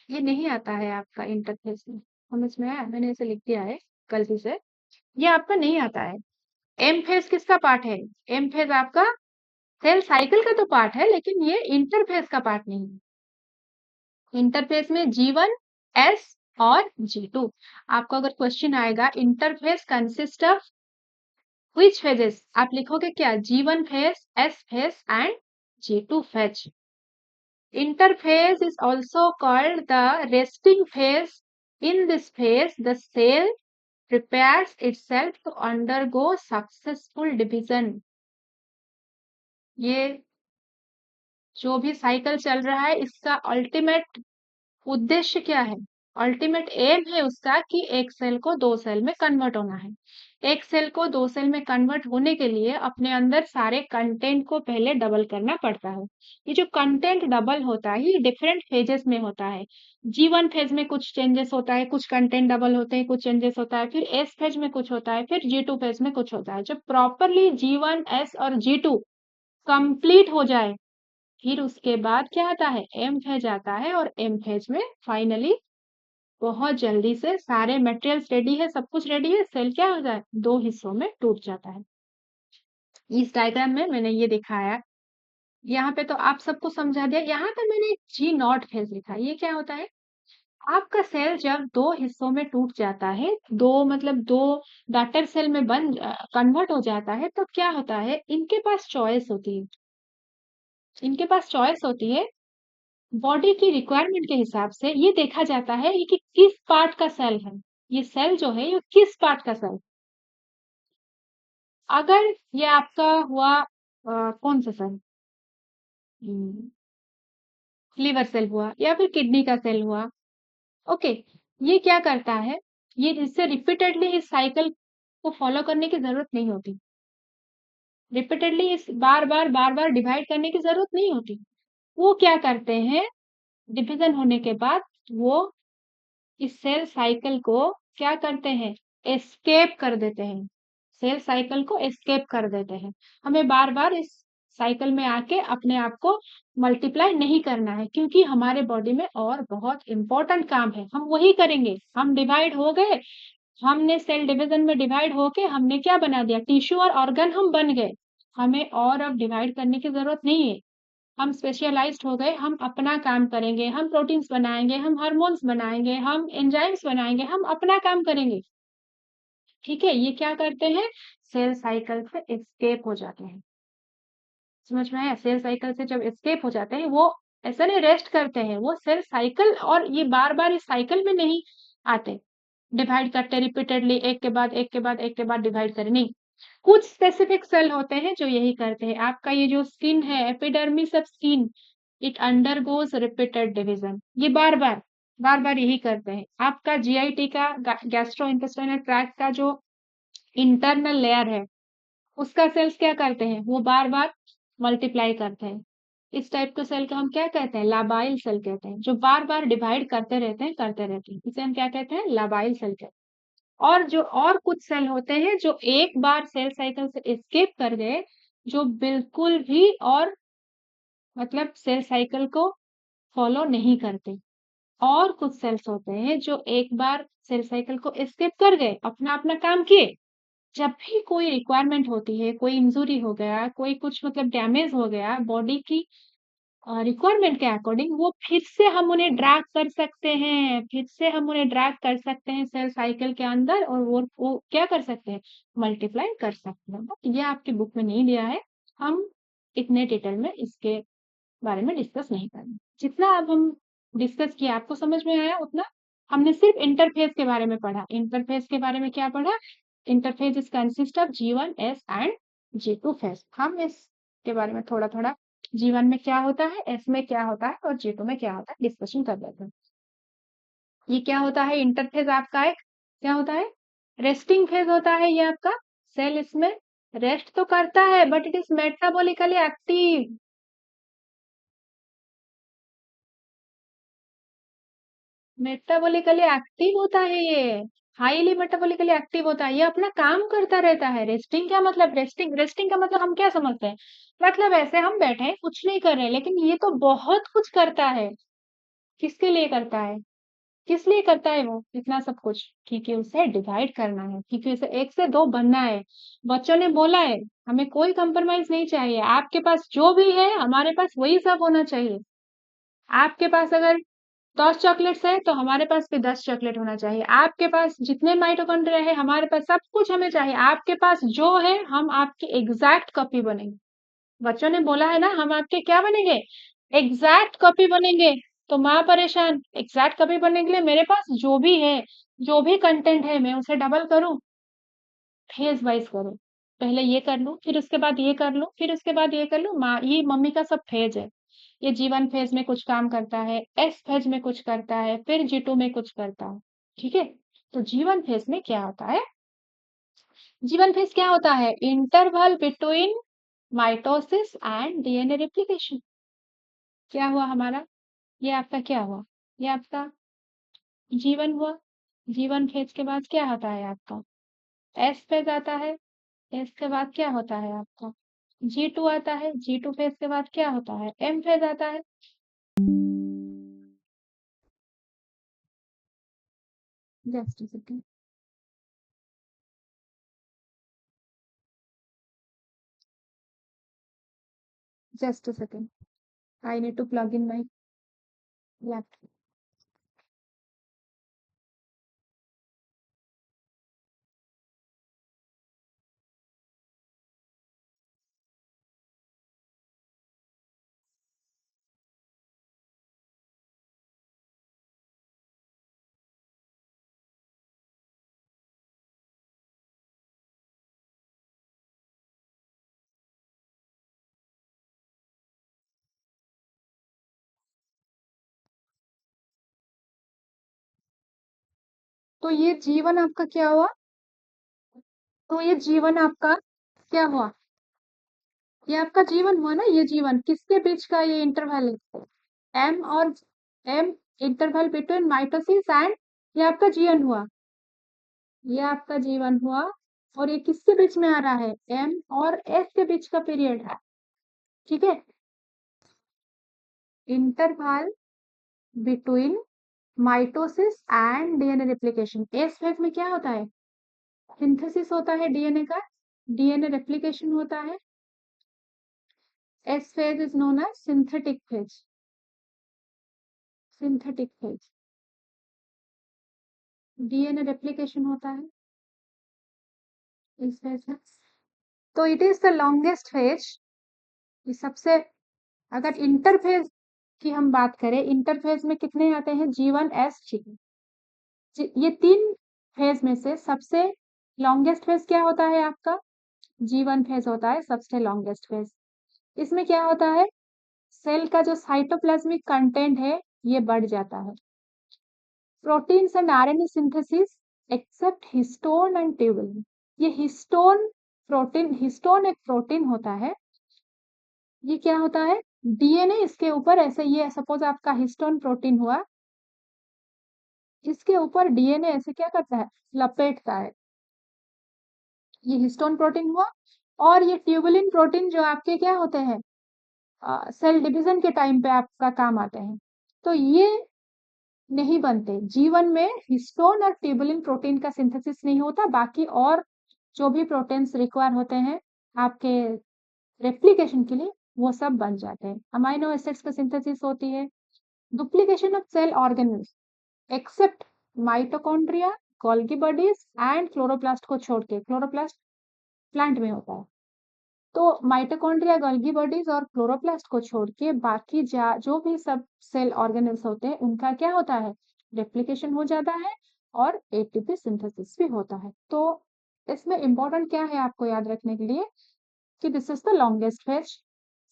ये नहीं आता है आपका इंटरफेज में। समझ में आया, मैंने इसे लिख दिया है गलती से, ये आपका नहीं आता है। एम फेज किसका पार्ट है, एम फेज आपका सेल साइकिल का तो पार्ट है, लेकिन ये इंटरफेज का पार्ट नहीं है। इंटरफेस में G1, S और G2। आपको अगर क्वेश्चन आएगा interface consist of which phases, आप लिखोगे क्या, G1 phase, S phase and G2 phase. Interphase is also called the resting phase. In this phase, the cell prepares itself to undergo successful division. ये जो भी cycle चल रहा है, इसका अल्टीमेट उद्देश्य क्या है, अल्टीमेट एम है उसका कि एक सेल को 2 सेल में कन्वर्ट होना है। एक सेल को 2 सेल में कन्वर्ट होने के लिए अपने अंदर सारे कंटेंट को पहले डबल करना पड़ता है। ये जो कंटेंट डबल होता है, ये डिफरेंट फेजेस में होता है। G1 फेज में कुछ चेंजेस होता है, कुछ कंटेंट डबल होते हैं, कुछ चेंजेस होता है, फिर S फेज में कुछ होता है, फिर G2 फेज में कुछ होता है। जब प्रॉपरली G1, S और G2 कंप्लीट हो जाए, फिर उसके बाद क्या आता है? एम फेज आता है, और एम फेज में फाइनली बहुत जल्दी से सारे मटेरियल्स रेडी है, सब कुछ रेडी है, सेल क्या हो जाए? 2 हिस्सों में टूट जाता है। इस डायग्राम में मैंने ये दिखाया। यहाँ पे तो आप सबको समझा दिया। यहाँ पे मैंने जी नॉट फेज लिखा। ये क्या होता है? आपका सेल जब 2 हिस्सों में टूट जाता है, 2 मतलब 2 डॉटर सेल में कन्वर्ट हो जाता है, तो क्या होता है? इनके पास चॉइस होती है। इनके पास चॉइस होती है, बॉडी की रिक्वायरमेंट के हिसाब से ये देखा जाता है कि किस पार्ट का सेल है। ये सेल जो है, ये किस पार्ट का सेल। अगर ये आपका हुआ कौन सा सेल? लिवर सेल हुआ, या फिर किडनी का सेल हुआ। ओके, ये क्या करता है? ये इससे रिपीटेडली इस साइकिल को फॉलो करने की जरूरत नहीं होती। रिपीटेडली इस बार बार डिवाइड करने की जरूरत नहीं होती। वो क्या करते हैं? डिवीजन होने के बाद वो इस सेल साइकिल को क्या करते हैं? एस्केप कर देते हैं। सेल साइकिल को एस्केप कर देते हैं। हमें बार बार इस साइकिल में आके अपने आप को मल्टीप्लाई नहीं करना है, क्योंकि हमारे बॉडी में और बहुत इंपॉर्टेंट काम है, हम वही करेंगे। हम डिवाइड हो गए, हमने सेल डिवीजन में डिवाइड होके हमने क्या बना दिया? टिश्यू और ऑर्गन हम बन गए। हमें और अब डिवाइड करने की जरूरत नहीं है। हम स्पेशलाइज्ड हो गए, हम अपना काम करेंगे, हम प्रोटीन्स बनाएंगे, हम हार्मोन्स बनाएंगे, हम एंजाइम्स बनाएंगे, हम अपना काम करेंगे। ठीक है, ये क्या करते हैं? सेल साइकिल से एस्केप हो जाते हैं। समझ में आया? सेल साइकिल से जब एस्केप हो जाते हैं, वो ऐसा नहीं रेस्ट करते हैं, वो सेल साइकिल, और ये बार बार इस साइकिल में नहीं आते डिवाइड करते रिपीटेडली, एक के बाद एक के बाद एक के बाद डिवाइड करें, नहीं। कुछ स्पेसिफिक सेल होते हैं जो यही करते हैं। आपका ये जो स्किन है, epidermis of skin, it undergoes repeated division. ये बार बार यही करते हैं। आपका जीआईटी का, गैस्ट्रो इंटेस्टाइनल ट्रैक्ट का जो इंटरनल लेयर है, उसका सेल्स क्या करते हैं? वो बार बार मल्टीप्लाई करते हैं। इस टाइप के सेल को हम क्या कहते हैं? लाबाइल सेल कहते हैं, जो बार बार डिवाइड करते रहते हैं, करते रहते हैं। इसे हम क्या कहते हैं? लाबाइल सेल कहते हैं। और जो और कुछ सेल होते हैं जो एक बार सेल साइकिल से एस्केप कर गए, जो बिल्कुल भी और मतलब सेल साइकिल को फॉलो नहीं करते। और कुछ सेल्स होते हैं जो एक बार सेल साइकिल को एस्केप कर गए, अपना अपना काम किए, जब भी कोई रिक्वायरमेंट होती है, कोई इंजुरी हो गया, कोई कुछ मतलब डैमेज हो गया बॉडी की रिक्वायरमेंट के अकॉर्डिंग, वो फिर से हम उन्हें ड्रैग कर सकते हैं, फिर से हम उन्हें ड्रैग कर सकते हैं सेल साइकिल के अंदर, और वो क्या कर सकते हैं? मल्टीप्लाई कर सकते हैं। बट ये आपकी बुक में नहीं दिया है, हम इतने डिटेल में इसके बारे में डिस्कस नहीं करेंगे। जितना अब हम डिस्कस किया आपको समझ में आया उतना। हमने सिर्फ इंटरफेस के बारे में पढ़ा। इंटरफेस के बारे में क्या पढ़ा? Interface is consist of G1, S and G2 face. हम इसके बारे में थोड़ा थोड़ा, G1 में क्या होता है, S में क्या होता है, और G2 में क्या होता है, डिस्कशन कर लेते हैं। ये क्या होता है? इंटरफेस आपका एक क्या होता है? रेस्टिंग फेज होता है। ये आपका सेल इसमें रेस्ट तो करता है, but it is metabolically active. Metabolically active होता है ये, हाईली मेटाबॉलिकली एक्टिव होता है। ये अपना काम करता रहता है। रेस्टिंग क्या मतलब? रेस्टिंग का मतलब हम क्या समझते हैं? मतलब ऐसे हम बैठे हैं, कुछ नहीं कर रहे हैं, लेकिन ये तो बहुत कुछ करता है। किसके लिए करता है? किस लिए करता है वो इतना सब कुछ? क्योंकि उसे डिवाइड करना है, क्योंकि उसे एक से दो बनना है। बच्चों ने बोला है, हमें कोई कंप्रोमाइज नहीं चाहिए। आपके पास जो भी है, हमारे पास वही सब होना चाहिए। आपके पास अगर 10 चॉकलेट्स है, तो हमारे पास भी 10 चॉकलेट होना चाहिए। आपके पास जितने माइटोकॉन्ड्रिया है, हमारे पास सब कुछ हमें चाहिए। आपके पास जो है, हम आपकी एग्जैक्ट कॉपी बनेंगे। बच्चों ने बोला है ना, हम आपके क्या बनेंगे? एग्जैक्ट कॉपी बनेंगे। तो माँ परेशान, एग्जैक्ट कॉपी बनने के लिए मेरे पास जो भी है, जो भी कंटेंट है, मैं उसे डबल करूं, फेज वाइज करूं। पहले ये कर लूं, फिर उसके बाद ये कर लूं, फिर उसके बाद ये कर लूं। माँ, ये मम्मी का सब फेज है। ये G1 फेज में कुछ काम करता है, S फेज में कुछ करता है, फिर G2 में कुछ करता है। ठीक है, तो G1 फेज में क्या होता है? G1 फेज क्या होता है? Interval between mitosis and DNA replication. क्या हुआ हमारा? ये आपका क्या हुआ? ये आपका G1 हुआ। G1 फेज के बाद क्या होता है आपका? S फेज आता है। S के बाद क्या होता है आपका? G2 आता है। G2 फेज के बाद क्या होता है? M फेज आता है। Just a second, just a second. I need to plug in my laptop. तो ये जीवन आपका क्या हुआ? तो ये जीवन आपका क्या हुआ? ये आपका जीवन हुआ ना? ये जीवन किसके बीच का ये इंटरवल है? एम और M, interval between mitosis and, ये आपका जीवन हुआ। ये आपका जीवन हुआ और ये किसके बीच में आ रहा है? एम और एस के बीच का पीरियड है। ठीक है, interval between mitosis and DNA replication. S phase में क्या होता है? सिंथेसिस होता है डीएनए का, डीएनए रेप्लिकेशन होता है। S phase is known as synthetic phase. Synthetic phase, DNA replication होता है इस फेज में। तो it is the longest phase. ये सबसे, अगर इंटरफेज की हम बात करें, इंटरफेज में कितने आते हैं? G1S, G2। ये तीन फेज में से सबसे लॉन्गेस्ट फेज क्या होता है आपका? G1 फेज होता है सबसे लॉन्गेस्ट फेज। इसमें क्या होता है? सेल का जो साइटोप्लाज्मिक कंटेंट है ये बढ़ जाता है। Proteins and RNA synthesis except histone and tubulin. ये हिस्टोन प्रोटीन, हिस्टोन एक प्रोटीन होता है। ये क्या होता है? डीएनए इसके ऊपर ऐसे, ये सपोज आपका हिस्टोन प्रोटीन हुआ, इसके ऊपर डीएनए ऐसे क्या करता है? लपेटता है। ये हिस्टोन प्रोटीन हुआ। और ये ट्यूबुलिन प्रोटीन जो आपके क्या होते हैं? सेल डिवीजन के टाइम पे आपका काम आते हैं। तो ये नहीं बनते। जीवन में हिस्टोन और ट्यूबुलिन प्रोटीन का सिंथेसिस नहीं होता, बाकी और जो भी प्रोटीन्स रिक्वायर होते हैं आपके रेप्लिकेशन के लिए वो सब बन जाते हैं। अमाइनो एसिड्स का सिंथेसिस होती है। Duplication of cell organelles except mitochondria, Golgi bodies and chloroplast को छोड़ के। क्लोरोप्लास्ट प्लांट में होता है। तो माइटोकॉन्ड्रिया, गोल्गी बॉडीज और क्लोरोप्लास्ट को छोड़ के बाकी जो भी सब सेल ऑर्गेनल्स होते हैं उनका क्या होता है? रेप्लिकेशन हो जाता है और एटीपी सिंथेसिस भी होता है। तो इसमें इंपॉर्टेंट क्या है आपको याद रखने के लिए कि this is the longest phase.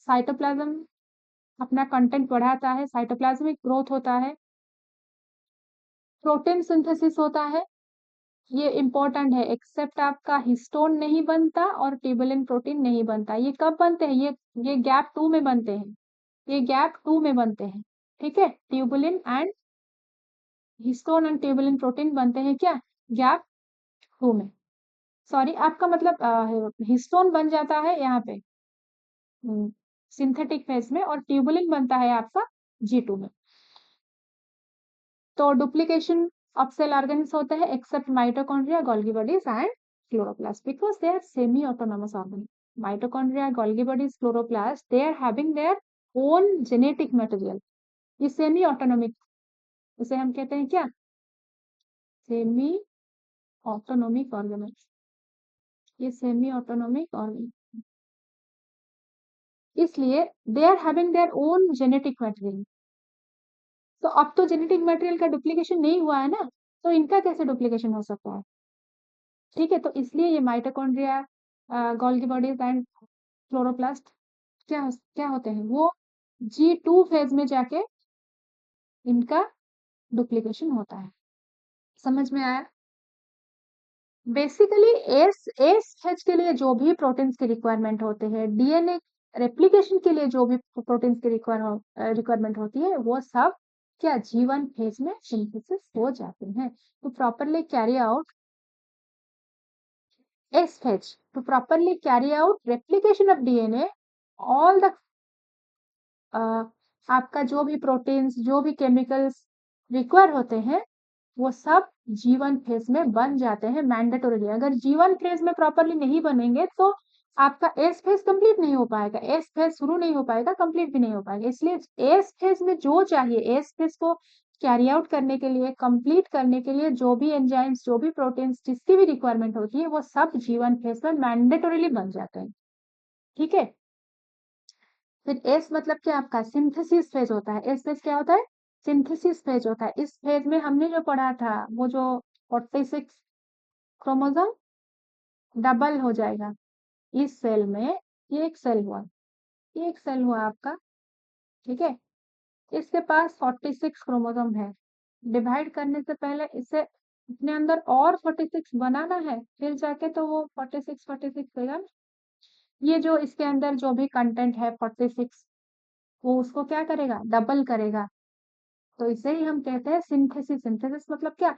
Cytoplasm अपना कंटेंट बढ़ाता है, साइटोप्लाज्मिक ग्रोथ होता है, प्रोटीन सिंथेसिस होता है। ये इंपॉर्टेंट है। एक्सेप्ट आपका हिस्टोन नहीं बनता और ट्यूबुलिन प्रोटीन नहीं बनता। ये कब बनते हैं? ये गैप 2 में बनते हैं। ये गैप 2 में बनते हैं। ठीक है, tubulin and histone and tubulin protein बनते हैं क्या? गैप 2 में। सॉरी, आपका मतलब हिस्टोन बन जाता है यहाँ पे सिंथेटिक फेज में, और ट्यूबुलिन बनता है आपका G2 में। तो डुप्लीकेशन ऑफ सेल ऑर्गेन्स होते हैं except mitochondria, Golgi bodies and chloroplast because they are semi autonomous organ. Mitochondria, Golgi bodies, chloroplast, they are having their own genetic material. ये सेमी ऑटोनॉमिक, इसे हम कहते हैं क्या? Semi autonomic organ. ये semi autonomic organ, इसलिए they are having their own genetic material. तो अब तो जेनेटिक मटेरियल का डुप्लीकेशन नहीं हुआ है ना, तो इनका कैसे डुप्लीकेशन हो सकता है? ठीक है, तो इसलिए ये mitochondria, Golgi bodies and chloroplast क्या होते हैं? वो G2 फेज में जाके इनका डुप्लीकेशन होता है। समझ में आया? बेसिकली एस फेज के लिए जो भी प्रोटीन्स की रिक्वायरमेंट होते हैं, डीएनए रेप्लिकेशन के लिए जो भी प्रोटीन्स की रिक्वायरमेंट होती है, वो सब क्या G1 फेज में सिंथेसिस हो जाते हैं to properly carry out S phase to properly carry out replication of DNA all the आपका जो भी प्रोटीन्स जो भी केमिकल्स रिक्वायर होते हैं वो सब G1 फेज में बन जाते हैं मैंडेटोरली। अगर G1 फेज में प्रॉपरली नहीं बनेंगे तो आपका एस फेज कंप्लीट नहीं हो पाएगा, एस फेज शुरू नहीं हो पाएगा, कंप्लीट भी नहीं हो पाएगा। इसलिए एस फेज में जो चाहिए एस फेज को कैरी आउट करने के लिए, कंप्लीट करने के लिए जो भी एंजाइम्स जो भी प्रोटीन्स जिसकी भी रिक्वायरमेंट होती है वो सब G1 फेज में मैंडेटोरली बन जाते हैं। ठीक है, फिर एस मतलब क्या आपका सिंथेसिस फेज होता है। एस फेज क्या होता है? सिंथेसिस फेज होता है। इस फेज में हमने जो पढ़ा था वो जो 46 क्रोमोसोम डबल हो जाएगा इस सेल में। ये एक सेल हुआ, ये एक सेल हुआ आपका, ठीक है। इसके पास 46 क्रोमोसोम है। डिवाइड करने से पहले इसे अपने अंदर और 46 बनाना है, फिर जाके तो वो 46 होगा ना। ये जो इसके अंदर जो भी कंटेंट है 46 वो उसको क्या करेगा? डबल करेगा। तो इसे ही हम कहते हैं सिंथेसिस। सिंथेसिस मतलब क्या?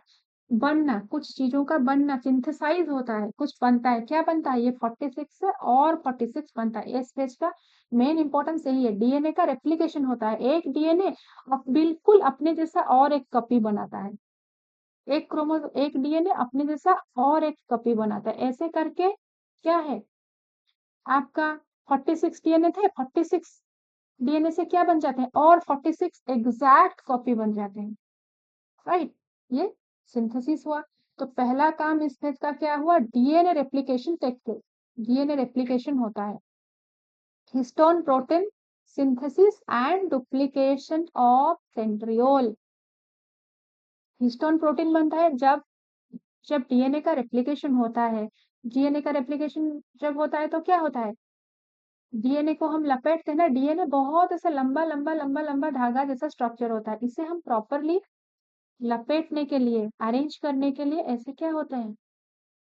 बनना, कुछ चीजों का बनना, सिंथेसाइज होता है, कुछ बनता है। क्या बनता है? ये 46 से और 46 बनता है। एस फेज का मेन इंपॉर्टेंस यही है। डीएनए का रेप्लिकेशन होता है। एक डीएनए बिल्कुल अपने जैसा और एक कॉपी बनाता है। एक डीएनए अपने जैसा और एक कॉपी बनाता है। ऐसे करके क्या है आपका 46 डीएनए थे, 46 डीएनए से क्या बन जाते हैं? और 46 एग्जैक्ट कॉपी बन जाते हैं, राइट। ये सिंथेसिस हुआ। तो पहला काम इस फेज का क्या हुआ? DNA replication take place. DNA replication होता है। Histone protein synthesis and duplication of centriole. Histone protein बनता है जब जब डीएनए का रेप्लिकेशन होता है। डीएनए का रेप्लिकेशन जब होता है तो क्या होता है? डीएनए को हम लपेटते हैं ना, डीएनए बहुत ऐसा लंबा लंबा लंबा लंबा धागा जैसा स्ट्रक्चर होता है। इसे हम प्रॉपरली लपेटने के लिए, अरेंज करने के लिए ऐसे क्या होता है?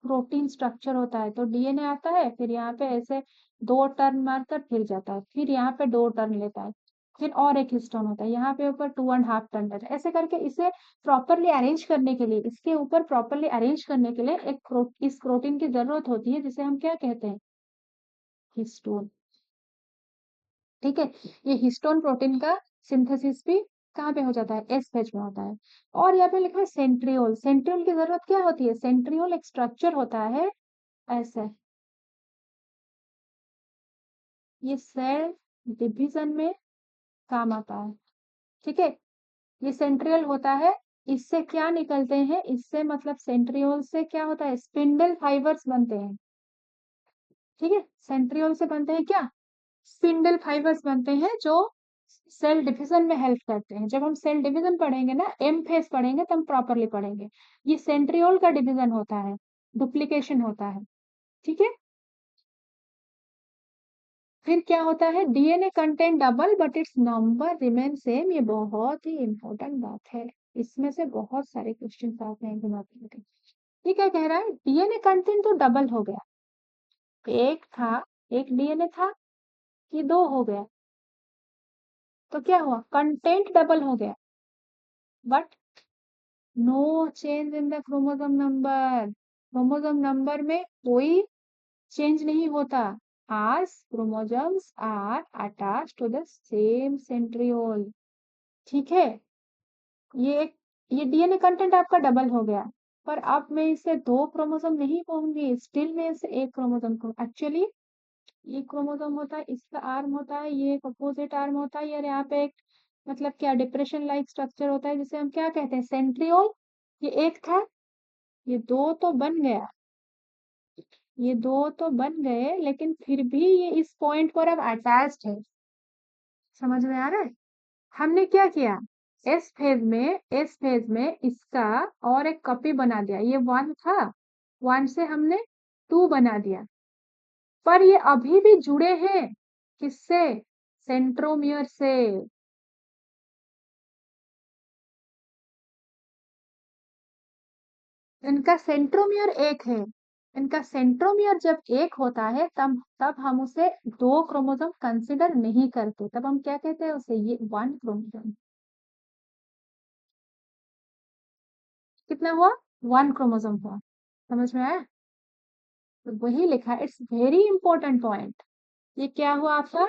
प्रोटीन स्ट्रक्चर होता है। तो डीएनए आता है, फिर यहाँ पे ऐसे 2 टर्न मारकर फिर जाता है, फिर यहाँ पे 2 टर्न लेता है, फिर और एक हिस्टोन होता है, यहाँ पे ऊपर 2.5 टर्न लेता है। ऐसे करके इसे प्रॉपरली अरेंज करने के लिए, इसके ऊपर प्रॉपरली अरेंज करने के लिए इस प्रोटीन की जरूरत होती है जिसे हम क्या कहते हैं? हिस्टोन। ठीक है, ये हिस्टोन प्रोटीन का सिंथेसिस भी कहाँ पे हो जाता है? एस फेज में होता है। और यहाँ पे लिखा है सेंट्रियोल। सेंट्रियोल की जरूरत क्या होती है? सेंट्रियोल एक स्ट्रक्चर होता है ऐसे, ये सेल डिवीजन में काम आता है। ठीक है, ये सेंट्रियोल होता है। इससे क्या निकलते हैं? इससे मतलब सेंट्रियोल से क्या होता है? स्पिंडल फाइबर्स बनते हैं। ठीक है, सेंट्रियोल से बनते हैं क्या? स्पिंडल फाइबर्स बनते हैं जो सेल डिवीजन में हेल्प करते हैं। जब हम सेल डिवीजन पढ़ेंगे ना, एम फेज पढ़ेंगे, तब प्रॉपरली पढ़ेंगे। ये सेंट्रियोल का डिवीजन होता है, डुप्लीकेशन होता है। ठीक है, फिर क्या होता है? DNA content double but it's number remain same. ये बहुत ही इंपॉर्टेंट बात है, इसमें से बहुत सारे क्वेश्चन आते हैं दिमाग में। ये क्या कह रहा है? डीएनए कंटेंट तो डबल हो गया, एक था, एक डीएनए था, ये 2 हो गया, तो क्या हुआ? कंटेंट डबल हो गया, but no change in the chromosome number. Chromosome number में कोई चेंज नहीं होता as chromosomes are attached to the same centriole। ठीक है, ये डीएनए कंटेंट आपका डबल हो गया, पर अब मैं इसे 2 क्रोमोसोम नहीं कहूंगी, स्टिल मैं इसे एक क्रोमोसोम कहूँ। एक्चुअली ये क्रोमोसोम होता है, इसका आर्म होता है, ये एक अपोजिट आर्म होता है, और यहाँ पे एक मतलब क्या डिप्रेशन लाइक स्ट्रक्चर होता है जिसे हम क्या कहते हैं? सेंट्रियोल। ये एक था, ये 2 तो बन गया, ये 2 तो बन गए, लेकिन फिर भी ये इस पॉइंट पर अब अटैच्ड है। समझ में आ रहा है? हमने क्या किया? इस फेज में इसका और एक कॉपी बना दिया। ये 1 था, 1 से हमने 2 बना दिया, पर ये अभी भी जुड़े हैं किससे? सेंट्रोमियर से। इनका सेंट्रोमियर एक है। इनका सेंट्रोमियर जब एक होता है तब तब हम उसे दो क्रोमोसोम कंसिडर नहीं करते, तब हम क्या कहते हैं उसे, ये वन क्रोमोसोम। कितना हुआ? वन क्रोमोसोम हुआ। समझ में आया? तो वही लिखा है, इट्स वेरी इंपॉर्टेंट पॉइंट। ये क्या हुआ आपका?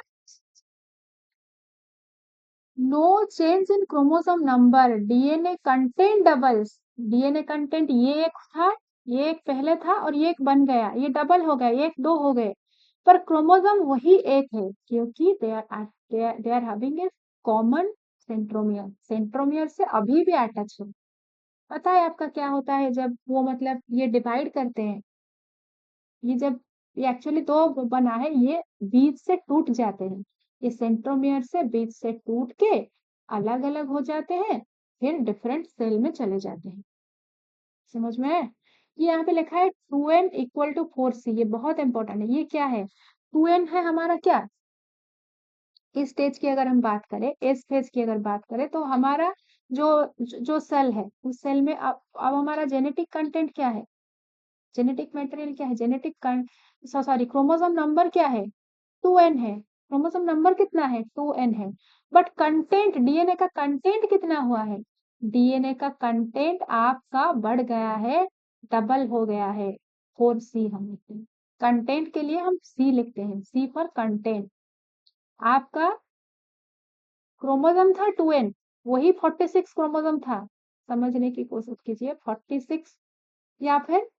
No change in chromosome number, DNA content doubles. DNA content ये एक था, ये एक पहले था और ये एक बन गया, ये डबल हो गया, ये एक दो हो गए, पर क्रोमोसोम वही एक है, क्योंकि they are having a common centromere. Centromere से अभी भी अटैच है। पता है आपका क्या होता है जब वो मतलब ये डिवाइड करते हैं, ये जब ये एक्चुअली दो बना है, ये बीच से टूट जाते हैं, ये सेंट्रोमियर से बीच से टूट के अलग अलग हो जाते हैं, फिर डिफरेंट सेल में चले जाते हैं। समझ में है? ये यहाँ पे लिखा है 2n इक्वल टू 4c, ये बहुत इंपॉर्टेंट है। ये क्या है? 2n है हमारा क्या, इस स्टेज की अगर हम बात करें, एस फेज की अगर बात करें, तो हमारा जो जो सेल है, उस सेल में अब हमारा जेनेटिक कंटेंट क्या है, जेनेटिक मटेरियल क्या है, सॉरी क्रोमोसोम नंबर क्या है, 2n है। क्रोमोसोम नंबर कितना है? 2n है। बट कंटेंट, डीएनए का कंटेंट कितना हुआ है? डीएनए का कंटेंट आपका बढ़ गया है, डबल हो गया है। 4c हम लिखते हैं, कंटेंट के लिए हम सी लिखते हैं, सी फॉर कंटेंट। आपका क्रोमोसोम था 2n, वही 46 क्रोमोसोम था। समझने की कोशिश कीजिए, 46 या फिर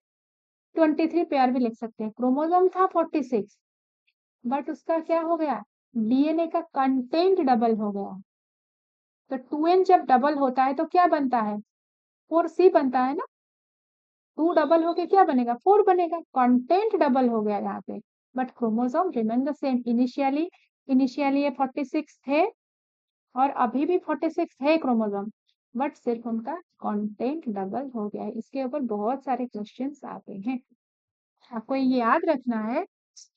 23 पेयर भी लिख सकते हैं। क्रोमोसोम था 46, बट उसका क्या हो गया? डीएनए का कंटेंट डबल हो गया। तो 2n जब डबल होता है तो क्या बनता है? 4c बनता है ना। 2 डबल होके क्या बनेगा? 4 बनेगा। कंटेंट डबल हो गया यहाँ पे, but chromosome remain the same. Initially initially ये 46 थे और अभी भी 46 है क्रोमोसोम, बट सिर्फ उनका कंटेंट डबल हो गया है। इसके ऊपर बहुत सारे क्वेश्चंस आते हैं। आपको ये याद रखना है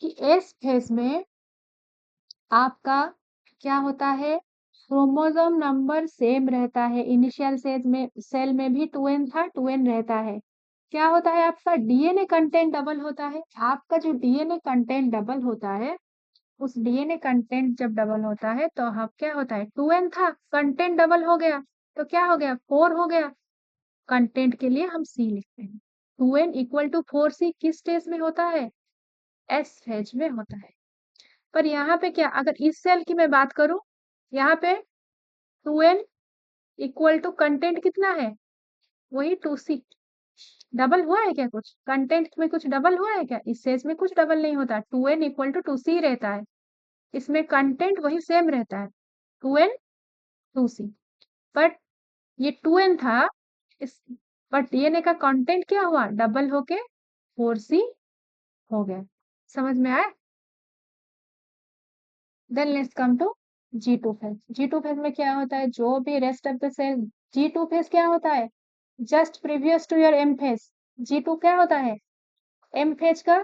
कि एस फेज में आपका क्या होता है, क्रोमोसोम नंबर सेम रहता है। इनिशियल सेल में भी 2n था, 2n रहता है। क्या होता है आपका? डीएनए कंटेंट डबल होता है। आपका जो डीएनए कंटेंट डबल होता है, उस डीएनए कंटेंट जब डबल होता है तो अब क्या होता है, 2n था, कंटेंट डबल हो गया, तो क्या हो गया? 4 हो गया। कंटेंट के लिए हम सी लिखते हैं। 2n इक्वल टू 4c किस स्टेज में होता है? एस फेज में होता है। पर यहाँ पे क्या, अगर इस सेल की मैं बात करूं, यहाँ पे 2n इक्वल टू कंटेंट कितना है? वही 2c। डबल हुआ है क्या कुछ? कंटेंट में कुछ डबल हुआ है क्या? इस सेज में कुछ डबल नहीं होता, 2n इक्वल टू 2c रहता है। इसमें कंटेंट वही सेम रहता है, 2n 2c। बट ये 2n था, इस बट डीएनए का कंटेंट क्या हुआ? डबल होके 4c हो गया। समझ में आया? Then let's come to G2 phase. G2 phase में क्या होता है? जो भी rest of the cell, G2 phase क्या होता है? Just previous to your M phase. G2 क्या होता है? एम फेज का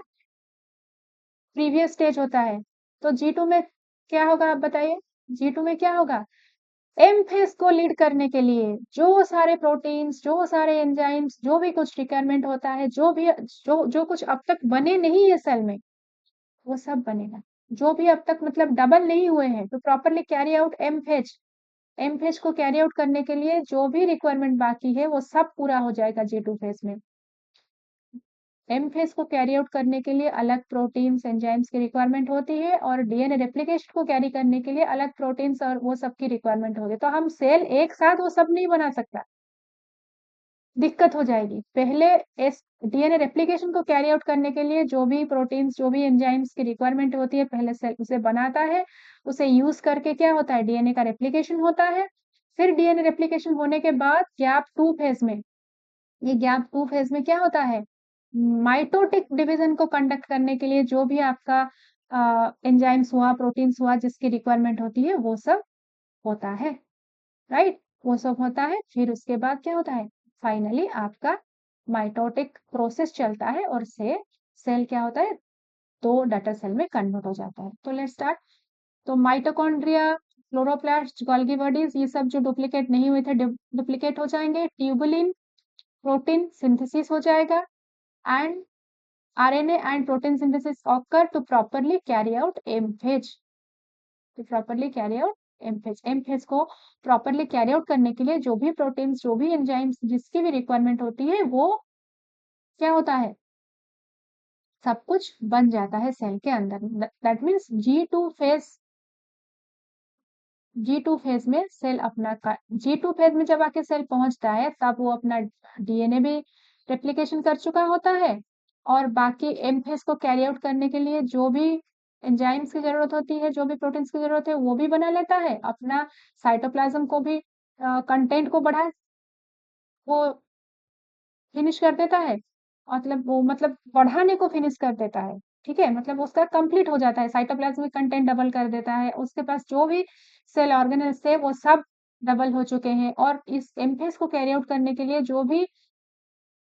प्रीवियस स्टेज होता है। तो G2 में क्या होगा आप बताइए? G2 में क्या होगा? एम फेज को लीड करने के लिए जो सारे प्रोटीन्स, जो सारे एंजाइम्स, जो भी कुछ रिक्वायरमेंट होता है, जो कुछ अब तक बने नहीं है सेल में, वो सब बनेगा। जो भी अब तक मतलब डबल नहीं हुए हैं, तो properly carry out M phase. M phase को कैरी आउट करने के लिए जो भी रिक्वायरमेंट बाकी है वो सब पूरा हो जाएगा G2 फेज में। एम फेज को कैरी आउट करने के लिए अलग प्रोटीन्स एंजाइम्स की रिक्वायरमेंट होती है, और डीएनए रेप्लिकेशन को कैरी करने के लिए अलग प्रोटीन्स और वो सब की रिक्वायरमेंट होगी। तो हम सेल एक साथ वो सब नहीं बना सकता, दिक्कत हो जाएगी। पहले इस डीएनए रेप्लिकेशन को कैरी आउट करने के लिए जो भी प्रोटीन्स, जो भी एंजाइम्स की रिक्वायरमेंट होती है, पहले सेल उसे बनाता है। उसे यूज करके क्या होता है? डीएनए का रेप्लिकेशन होता है। फिर डीएनए रेप्लिकेशन होने के बाद गैप 2 फेज में, ये गैप 2 फेज में क्या होता है? माइटोटिक डिवीजन को कंडक्ट करने के लिए जो भी आपका एंजाइम्स हुआ, प्रोटीन्स हुआ, जिसकी रिक्वायरमेंट होती है, वो सब होता है। राइट, वो सब होता है। फिर उसके बाद क्या होता है? फाइनली आपका माइटोटिक प्रोसेस चलता है और से सेल क्या होता है? दो डाटा सेल में कन्वर्ट हो जाता है। तो लेट्स स्टार्ट। तो माइटोकॉन्ड्रिया, क्लोरोप्लास्ट, गोल्गी बॉडीज, ये सब जो डुप्लीकेट नहीं हुए थे डुप्लीकेट हो जाएंगे। ट्यूबुलिन, प्रोटीन सिंथेसिस हो जाएगा, and RNA and protein synthesis occur to properly carry out M phase. To properly carry out M phase. M phase को properly carry out करने के लिए जो भी प्रोटीन्स, जो भी एंजाइम्स, जिसकी भी रिक्वायरमेंट होती है, वो क्या होता है, सब कुछ बन जाता है सेल के अंदर। दैट मीन्स G2 फेज में सेल अपना G2 फेज में जब आके सेल पहुंचता है, तब वो अपना DNA भी रेप्लिकेशन कर चुका होता है, और बाकी M फेज को कैरी आउट करने के लिए जो भी एंजाइम्स की जरूरत होती है, जो भी प्रोटीन्स की जरूरत है, वो भी बना लेता है। अपना साइटोप्लाज्म को भी कंटेंट को बढ़ा, वो फिनिश कर देता है, मतलब वो मतलब बढ़ाने को फिनिश कर देता है। ठीक है, मतलब उसका कंप्लीट हो जाता है, साइटोप्लाज्मिक कंटेंट डबल कर देता है, उसके पास जो भी सेल ऑर्गेनेल्स थे वो सब डबल हो चुके हैं, और इस एमफेस को कैरी आउट करने के लिए जो भी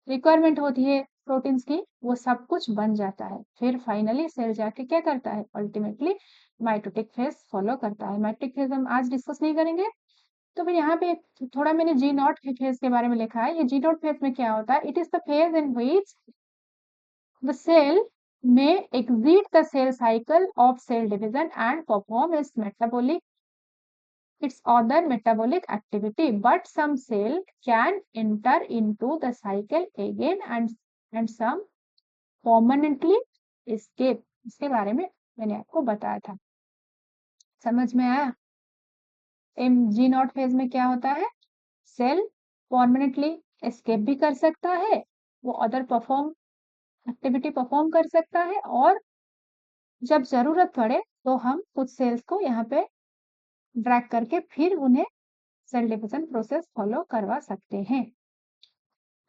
रिक्वायरमेंट होती है प्रोटीन्स की, वो सब कुछ बन जाता है। फिर फाइनली सेल जाके क्या करता है, अल्टीमेटली माइटोटिक फेज फॉलो करता है। माइटोटिक फेज हम आज डिस्कस नहीं करेंगे। तो फिर यहाँ पे थोड़ा मैंने जी नॉट फेज के बारे में लिखा है। ये जी नॉट फेज में क्या होता है, it is the phase in which the cell may exit the cell cycle of cell division and perform its other metabolic activity, but some cell can enter into the cycle again and some permanently escape. इसके बारे में मैंने आपको बताया था, समझ में आया? जी नॉट फेज में क्या होता है, सेल परमानेंटली एस्केप भी कर सकता है, वो अदर एक्टिविटी परफॉर्म कर सकता है, और जब जरूरत पड़े तो हम कुछ सेल्स को यहाँ पे ड्रैग करके फिर उन्हें सेल डिविजन प्रोसेस फॉलो करवा सकते हैं।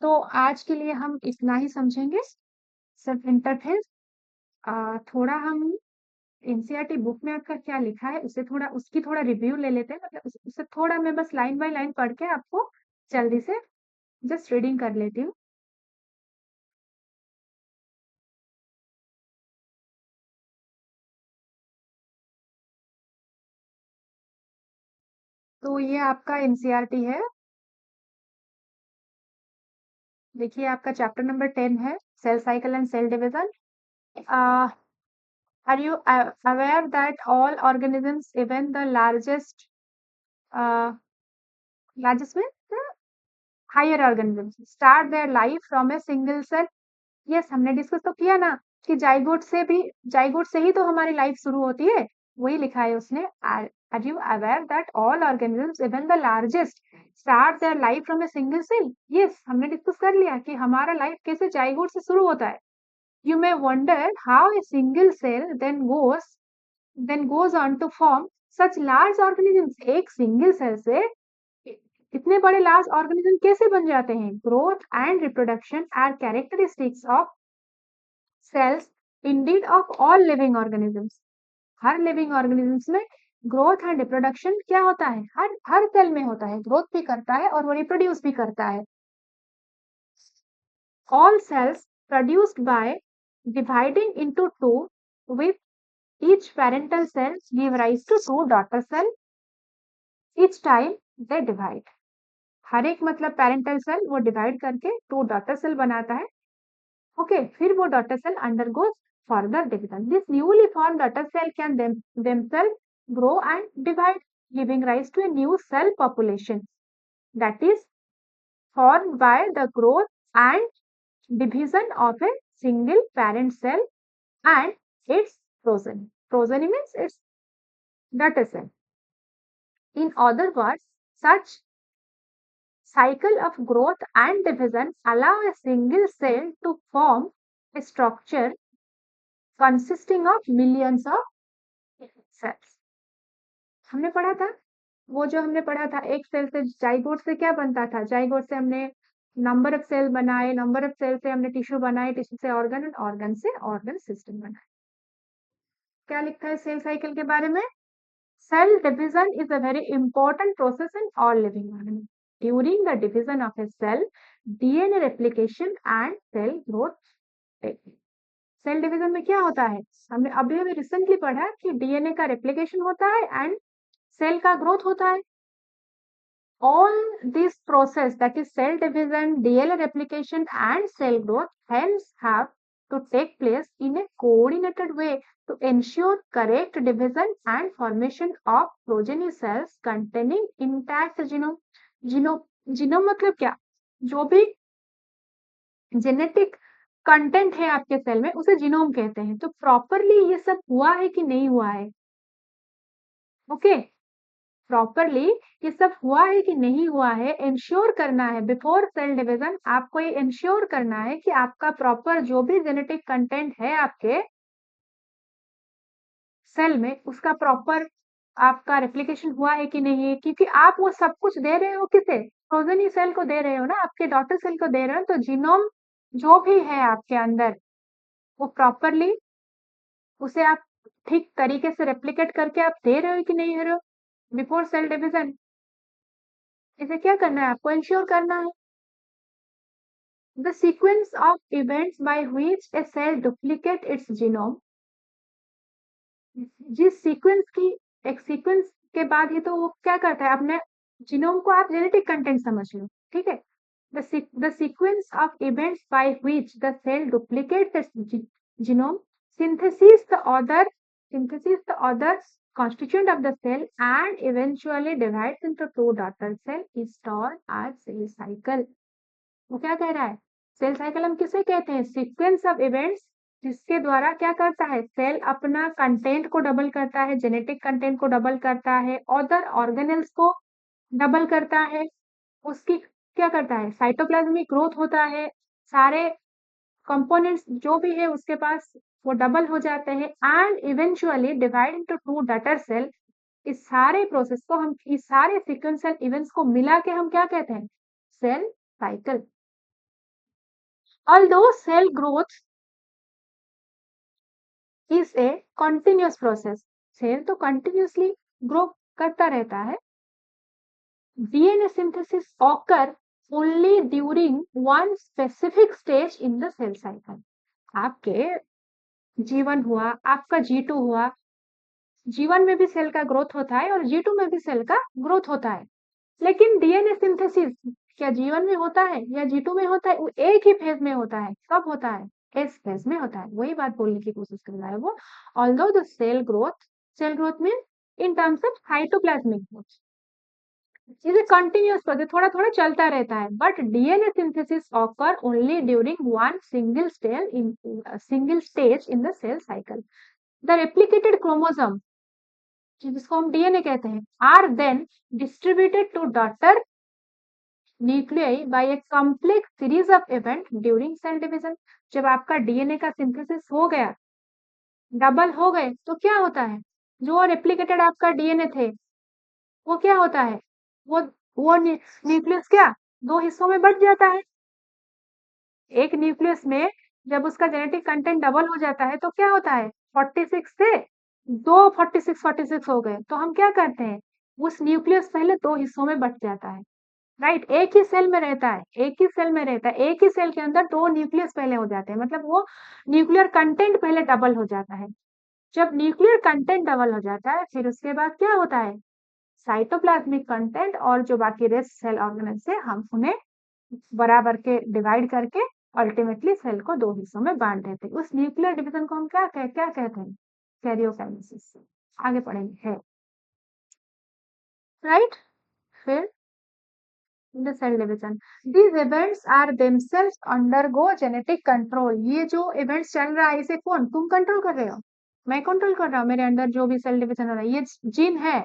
तो आज के लिए हम इतना ही समझेंगे सेल इंटरफेस। थोड़ा हम एनसीईआरटी बुक में आपका क्या लिखा है उसकी थोड़ा रिव्यू ले लेते हैं, मतलब उससे थोड़ा मैं बस लाइन बाय लाइन पढ़ के आपको जल्दी से जस्ट रीडिंग कर लेती हूँ। तो ये आपका एनसीईआरटी है, देखिए आपका चैप्टर नंबर 10 है, cell cycle and cell division. Are you aware that all organisms, even the largest means the higher organisms, start their life from a single cell? Yes, हमने डिस्कस तो किया ना कि जाइगोट से ही तो हमारी लाइफ शुरू होती है, वही लिखा है उसने। Are you aware that all organisms, even the largest, start their life from a single cell? Yes, हमने डिस्कस कर लिया कि हमारा लाइफ कैसे जाइगोट से शुरू होता है। You may wonder how a single cell then goes on to form such large organisms. एक सिंगल सेल से इतने बड़े लार्ज ऑर्गेनिज्म कैसे बन जाते हैं? Growth and reproduction are characteristics of cells indeed of all living organisms. हर living organisms में ग्रोथ एंड रिप्रोडक्शन क्या होता है, हर सेल में होता है, ग्रोथ भी करता है और वो रिप्रोड्यूस भी करता है। All cells produced by dividing into two, with each parental cell give rise to two daughter cells each time they divide. हर एक मतलब पेरेंटल सेल वो डिवाइड करके टू डॉटर सेल बनाता है। ओके, फिर वो daughter cell undergoes further division. This newly form daughter cell can themselves grow and divide, giving rise to a new cell population that is formed by the growth and division of a single parent cell and its progeny. Progeny means its daughter cell. In other words, such cycle of growth and division allow a single cell to form a structure consisting of millions of cells. हमने पढ़ा था, वो जो हमने पढ़ा था एक cell से जाइगोट से क्या बनता था, जाइगोट से हमने नंबर ऑफ सेल बनाए, नंबर ऑफ सेल से हमने टिश्यू बनाए, टिश्यू से ऑर्गन, ऑर्गन से ऑर्गन सिस्टम बनाए। क्या लिखा है सेल साइकिल के बारे में? Cell division is a very important process in all living organisms. During the division of a cell, DNA replication and cell growth take place. Cell division में क्या होता है, हमने अभी अभी रिसेंटली पढ़ा कि डीएनए का रेप्लिकेशन होता है एंड सेल का ग्रोथ होता है। All this process, that is cell division, DNA replication and cell growth, hence have to take place in a coordinated way to ensure correct division and formation of progeny cells containing intact genome. genome मतलब क्या, जो भी genetic content है आपके cell में उसे genome कहते हैं। तो प्रॉपरली ये सब हुआ है कि नहीं हुआ है, ओके प्रॉपरली ये सब हुआ है कि नहीं हुआ है, इंश्योर करना है बिफोर सेल डिवीजन। आपको ये इंश्योर करना है कि आपका प्रॉपर जो भी जेनेटिक कंटेंट है आपके सेल में उसका प्रॉपर आपका रेप्लिकेशन हुआ है कि नहीं है, क्योंकि आप वो सब कुछ दे रहे हो किसे, प्रोजेनी सेल को दे रहे हो ना, आपके डॉटर सेल को दे रहे हो। तो जीनोम जो भी है आपके अंदर वो प्रॉपरली उसे आप ठीक तरीके से रेप्लिकेट करके आप दे रहे हो कि नहीं दे रहे हो बिफोर सेल डिवीजन। इसे क्या करना है, आपको इंश्योर करना है। The sequence of events by which a cell duplicates its genome, जिस सीक्वेंस की एक सीक्वेंस के बाद ही तो वो क्या करता है, अपने जीनोम को आप जेनेटिक कंटेंट समझ लो, ठीक है। the sequence of events by which the cell duplicates its genome synthesis the other constituent of the cell and eventually divides into two daughter cell is called as cell cycle। वो क्या कह रहा है, cell cycle हम किसे कहते हैं, sequence of events जिसके द्वारा क्या करता है, सेल अपना कंटेंट को डबल करता है, जेनेटिक कंटेंट को डबल करता है, अदर ऑर्गेनेल्स को डबल करता है, उसकी क्या करता है, साइटोप्लाज्मिक ग्रोथ होता है, सारे कंपोनेंट्स जो भी है उसके पास वो डबल हो जाते हैं and eventually divide into two daughter cell. इस सारे प्रोसेस को हम, इस सारे सीक्वेंशियल इवेंट्स को मिला के हम क्या कहते हैं, cell cycle. Although cell growth is a continuous process, cell तो continuously ग्रो करता रहता है। DNA synthesis occur only during one specific stage in the cell cycle। आपके G1 हुआ, आपका G2 हुआ, G1 में भी सेल का ग्रोथ होता है और G2 में भी सेल का ग्रोथ होता है, लेकिन डीएनए सिंथेसिस क्या G1 में होता है या G2 में होता है, वो एक ही फेज में होता है। कब होता है, एस फेज में होता है। वही बात बोलने की कोशिश कर रहा है वो। Although the cell growth mean in terms of cytoplasmic growth is continuous process, थोड़ा थोड़ा चलता रहता है, but DNA synthesis occur only during one single stage in the cell cycle. The replicated chromosome जिसको हम डीएनए कहते हैं are then distributed to daughter nuclei by a complex series of event during cell division. जब आपका DNA का synthesis हो गया, double हो गए, तो क्या होता है, जो रेप्लिकेटेड आपका डीएनए थे वो क्या होता है, वो न्यूक्लियस क्या दो हिस्सों में बट जाता है। एक न्यूक्लियस में जब उसका जेनेटिक कंटेंट डबल हो जाता है तो क्या होता है, 46 से दो 46 हो गए, तो हम क्या करते हैं, उस न्यूक्लियस पहले दो हिस्सों में बट जाता है, राइट। एक ही सेल में रहता है, एक ही सेल में रहता है, एक ही सेल के अंदर दो न्यूक्लियस पहले हो जाते हैं, मतलब वो न्यूक्लियर कंटेंट पहले डबल हो जाता है। जब न्यूक्लियर कंटेंट डबल हो जाता है फिर उसके बाद क्या होता है, साइटोप्लाज्मिक कंटेंट और जो बाकी रेस्ट सेल ऑर्गेनेल्स है हम उन्हें बराबर के डिवाइड करके अल्टीमेटली सेल को दो हिस्सों में बांट देते हैं। उस न्यूक्लियर डिवीजन को हम क्या कहते हैं, कैरियोकाइनेसिस। आगे पढ़ेंगे है, राइट। फिर the cell division, these events are themselves undergo genetic control। ये जो events चल रहा है इसे कौन, तुम कंट्रोल कर रहे हो, मैं कंट्रोल कर रहा हूँ। मेरे अंदर जो भी सेल डिवीजन हो रहा है ये जीन है,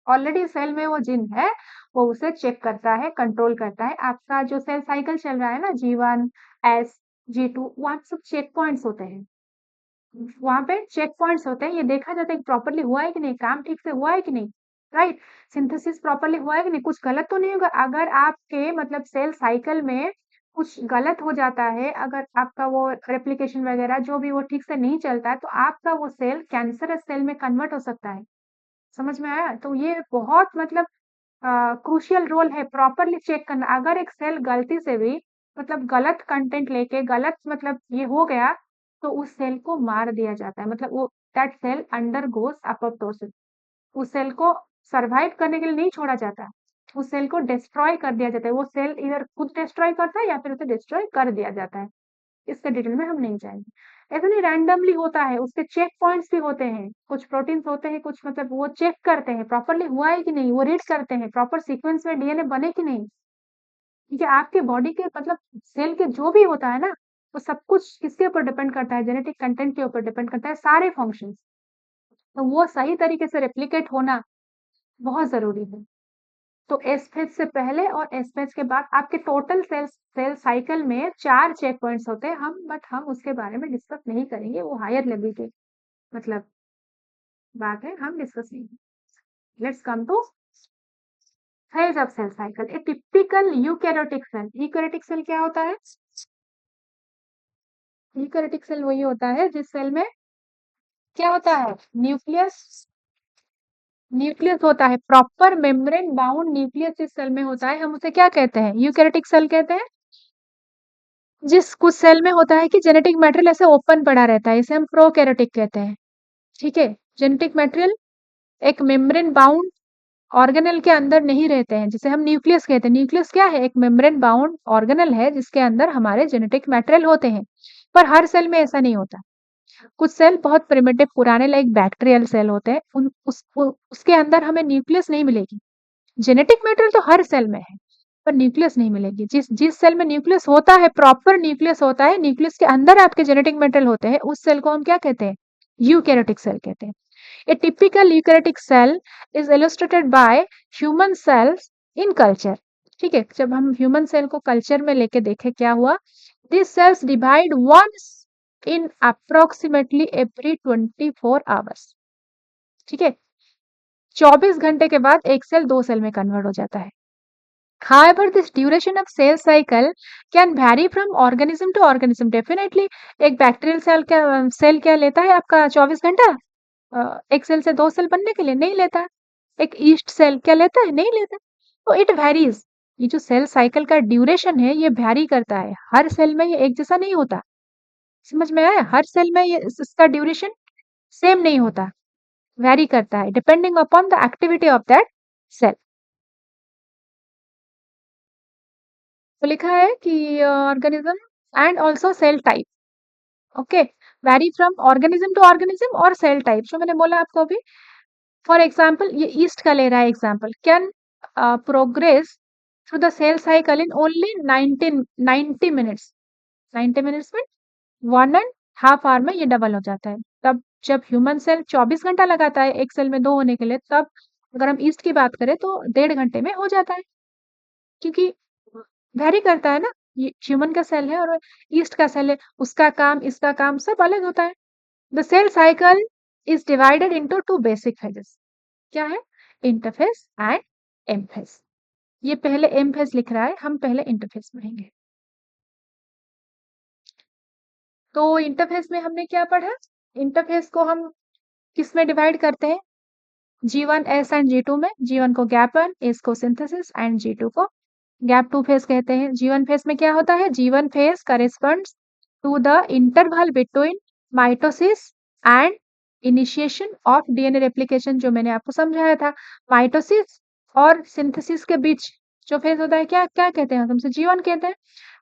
ऑलरेडी सेल में वो जीन है, वो उसे चेक करता है, कंट्रोल करता है। आपका जो सेल साइकिल चल रहा है ना, G1 S G2, वहाँ सब चेक पॉइंट्स होते हैं, वहां पे चेक पॉइंट्स होते हैं, ये देखा जाता है कि प्रॉपरली हुआ है कि नहीं, काम ठीक से हुआ है कि नहीं, राइट। सिंथेसिस प्रॉपरली हुआ है कि नहीं, कुछ गलत तो नहीं होगा। अगर आपके मतलब सेल साइकिल में कुछ गलत हो जाता है, अगर आपका वो रेप्लिकेशन वगैरह जो भी वो ठीक से नहीं चलता है, तो आपका वो सेल कैंसरस सेल में कन्वर्ट हो सकता है। समझ में आया, तो ये बहुत मतलब क्रूशियल रोल है प्रॉपरली चेक करना। अगर एक सेल गलती से भी मतलब गलत कंटेंट लेके गलत मतलब ये हो गया, तो उस सेल को मार दिया जाता है, मतलब वो दैट सेल अंडरगोस अपोप्टोसिस। उस सेल को सर्वाइव करने के लिए नहीं छोड़ा जाता, उस सेल को डिस्ट्रॉय कर दिया जाता है। वो सेल इधर खुद डिस्ट्रॉय करता है या फिर उसे डिस्ट्रॉय कर दिया जाता है। इसके डिटेल में हम नहीं जाएंगे। ऐसा नहीं रैंडमली होता है, उसके चेक पॉइंट्स भी होते हैं। कुछ प्रोटीन्स होते हैं, कुछ मतलब वो चेक करते हैं प्रॉपरली हुआ है कि नहीं, वो रीड करते हैं प्रॉपर सीक्वेंस में डीएनए बने कि नहीं। क्योंकि आपके बॉडी के मतलब सेल के जो भी होता है ना, वो सब कुछ किसके ऊपर डिपेंड करता है, जेनेटिक कंटेंट के ऊपर डिपेंड करता है सारे फंक्शंस। तो वो सही तरीके से रेप्लिकेट होना बहुत जरूरी है। तो एस फेज से पहले और एस फेज के बाद आपके टोटल सेल साइकिल में 4 चेक पॉइंट्स होते हैं, हम उसके बारे में डिस्कस नहीं करेंगे, वो हायर लेवल की मतलब बात है, हम डिस्कस नहीं। Let's come to phase of cell cycle. A typical eukaryotic cell, eukaryotic cell क्या होता है? यूकैरियोटिक सेल वही होता है जिस सेल में क्या होता है, न्यूक्लियस, न्यूक्लियस होता है, प्रॉपर मेम्ब्रेन बाउंड न्यूक्लियस इस सेल में होता है। हम उसे क्या कहते हैं, यूकैरियोटिक सेल कहते हैं। जिस कुछ सेल में होता है कि जेनेटिक मटेरियल ऐसे ओपन पड़ा रहता है, इसे हम प्रोकैरियोटिक कहते हैं। ठीक है, जेनेटिक मटेरियल एक मेम्ब्रेन बाउंड ऑर्गेनेल के अंदर नहीं रहते हैं, जिसे हम न्यूक्लियस कहते हैं। न्यूक्लियस क्या है, एक मेम्ब्रेन बाउंड ऑर्गेनेल है जिसके अंदर हमारे जेनेटिक मटेरियल होते हैं। पर हर सेल में ऐसा नहीं होता। कुछ सेल बहुत प्रिमिटिव पुराने लाइक बैक्टीरियल सेल होते हैं, उसके अंदर हमें न्यूक्लियस नहीं मिलेगी। जेनेटिक मटेरियल तो हर सेल में है, पर न्यूक्लियस नहीं मिलेगी। जिस जिस सेल में न्यूक्लियस होता है, प्रॉपर न्यूक्लियस होता है, न्यूक्लियस के अंदर आपके जेनेटिक मटेरियल होते हैं, उस सेल को हम क्या कहते हैं, यूकैरियोटिक सेल कहते हैं। A typical eukaryotic cell is illustrated by human cells in culture. ठीक है, जब हम ह्यूमन सेल को कल्चर में लेके देखे क्या हुआ, this cells divide once in approximately every 24 hours. ठीक है, 24 घंटे के बाद एक सेल 2 सेल में कन्वर्ट हो जाता है। However, this duration of cell cycle can vary from organism to organism. Definitely, एक बैक्टीरियल सेल क्या लेता है आपका 24 घंटा, एक सेल से 2 सेल बनने के लिए नहीं लेता। एक ईस्ट सेल क्या लेता है, नहीं लेता। तो इट वेरीज, ये जो सेल साइकिल का ड्यूरेशन है ये वैरी करता है, हर सेल में ये एक जैसा नहीं होता। समझ में आया, हर सेल में ये इसका ड्यूरेशन सेम नहीं होता, वैरी करता है depending upon the activity of that cell. तो लिखा है कि organism and also cell type, okay, vary from organism to organism और सेल टाइप, जो मैंने बोला आपको अभी। फॉर एग्जाम्पल, ये ईस्ट का ले रहा है example, can progress through the cell cycle in only 90 minutes. 90 minutes में 1.5 आवर में ये डबल हो जाता है। तब जब ह्यूमन सेल 24 घंटा लगाता है एक सेल में 2 होने के लिए, तब अगर हम ईस्ट की बात करें तो 1.5 घंटे में हो जाता है। क्योंकि वैरी करता है ना, ये ह्यूमन का सेल है और ईस्ट का सेल है, उसका काम इसका काम सब अलग होता है। The cell cycle is divided into 2 basic phases. क्या है, इंटरफेज एंड एम फेज। ये पहले एम फेज लिख रहा है, हम पहले इंटरफेज पढ़ेंगे। तो इंटरफेज में हमने क्या पढ़ा, इंटरफेज को हम किस में डिवाइड करते हैं, G1 S एंड G2 में। G1 को गैप 1, S को सिंथेसिस एंड G2 को गैप 2 फेज कहते हैं। G1 फेज में क्या होता है, G1 phase corresponds to the interval between mitosis and initiation of DNA replication, जो मैंने आपको समझाया था। माइटोसिस और सिंथेसिस के बीच जो फेज होता है, क्या क्या कहते हैं, हमसे G1 कहते हैं।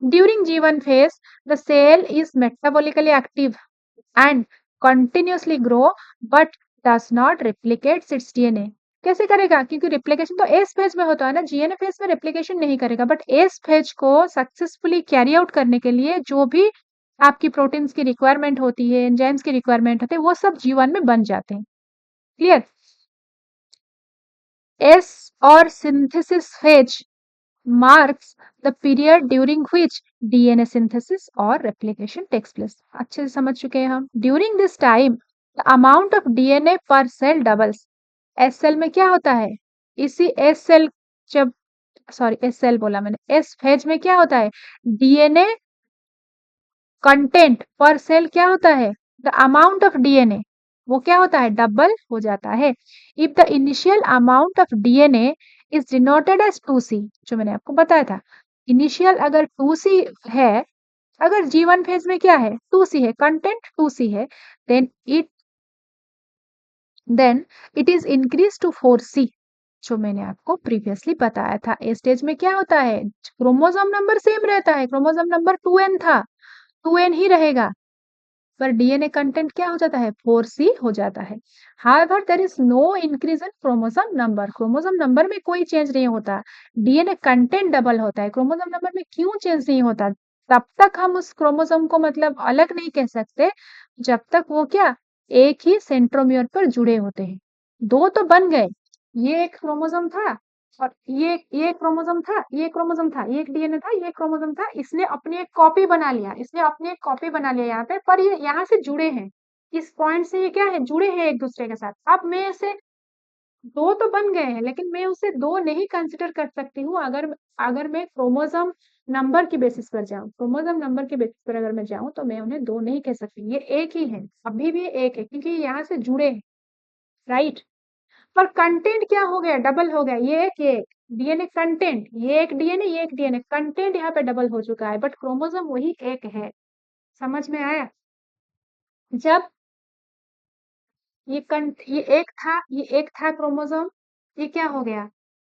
During G1 phase the cell is metabolically active and continuously grow but does not replicate its DNA। कैसे करेगा, क्योंकि रिप्लिकेशन तो एस फेज में होता है ना, जीएनए फेज में रिप्लिकेशन नहीं करेगा, बट एस फेज को सक्सेसफुली कैरी आउट करने के लिए जो भी आपकी प्रोटीन्स की रिक्वायरमेंट होती है, एंजाइम्स की रिक्वायरमेंट होती है, वो सब G1 में बन जाते हैं। क्लियर, एस और synthesis phase marks the period during which DNA synthesis or replication takes place। अच्छे से समझ चुके हैं हम। During this time, the amount of DNA per cell doubles। S cell में क्या होता है, इसी S सेल जब सॉरी S सेल बोला मैंने, S फेज में क्या होता है, DNA कंटेंट पर सेल क्या होता है, द अमाउंट ऑफ डीएनए, वो क्या होता है, डबल हो जाता है। If the initial amount of DNA is denoted as 2C, जो मैंने आपको बताया था, इनिशियल अगर 2C है, अगर G1 फेज में क्या है, 2C है, कंटेंट 2C है, then it is increase to 4C, जो मैंने आपको प्रीवियसली बताया था। ए स्टेज में क्या होता है, क्रोमोसोम नंबर सेम रहता है, क्रोमोसोम नंबर 2n था, 2n ही रहेगा, पर डीएनए कंटेंट क्या हो जाता है, 4C हो जाता है। However there is no increase in chromosome number, chromosome number में कोई चेंज नहीं होता, डीएनए कंटेंट डबल होता है, क्रोमोसोम नंबर में क्यों चेंज नहीं होता, तब तक हम उस क्रोमोसोम को मतलब अलग नहीं कह सकते जब तक वो क्या, एक ही सेंट्रोमियर पर जुड़े होते हैं। दो तो बन गए, ये एक क्रोमोसोम था और ये क्रोमोसोम था, ये क्रोमोसोम था, ये एक डीएनए था, ये क्रोमोसोम था, इसने अपनी एक कॉपी बना लिया, इसने अपनी एक कॉपी बना लिया यहाँ पे, पर ये यहाँ से जुड़े हैं, इस पॉइंट से ये क्या है, जुड़े हैं एक दूसरे के साथ। अब मैं इसे, दो तो बन गए हैं लेकिन मैं उसे दो नहीं कंसिडर कर सकती हूँ अगर अगर मैं क्रोमोसोम नंबर की बेसिस पर जाऊं, क्रोमोसोम नंबर के बेसिस पर अगर मैं जाऊं तो मैं उन्हें दो नहीं कह सकती, ये एक ही है, अभी भी एक है क्योंकि ये यहाँ से जुड़े हैं, राइट। पर कंटेंट क्या हो गया, डबल हो गया, ये एक डीएनए कंटेंट, ये एक डीएनए, ये एक डीएनए कंटेंट यहाँ पे डबल हो चुका है, बट क्रोमोसोम वही एक है। समझ में आया। जब ये एक था क्रोमोसोम, ये क्या हो गया,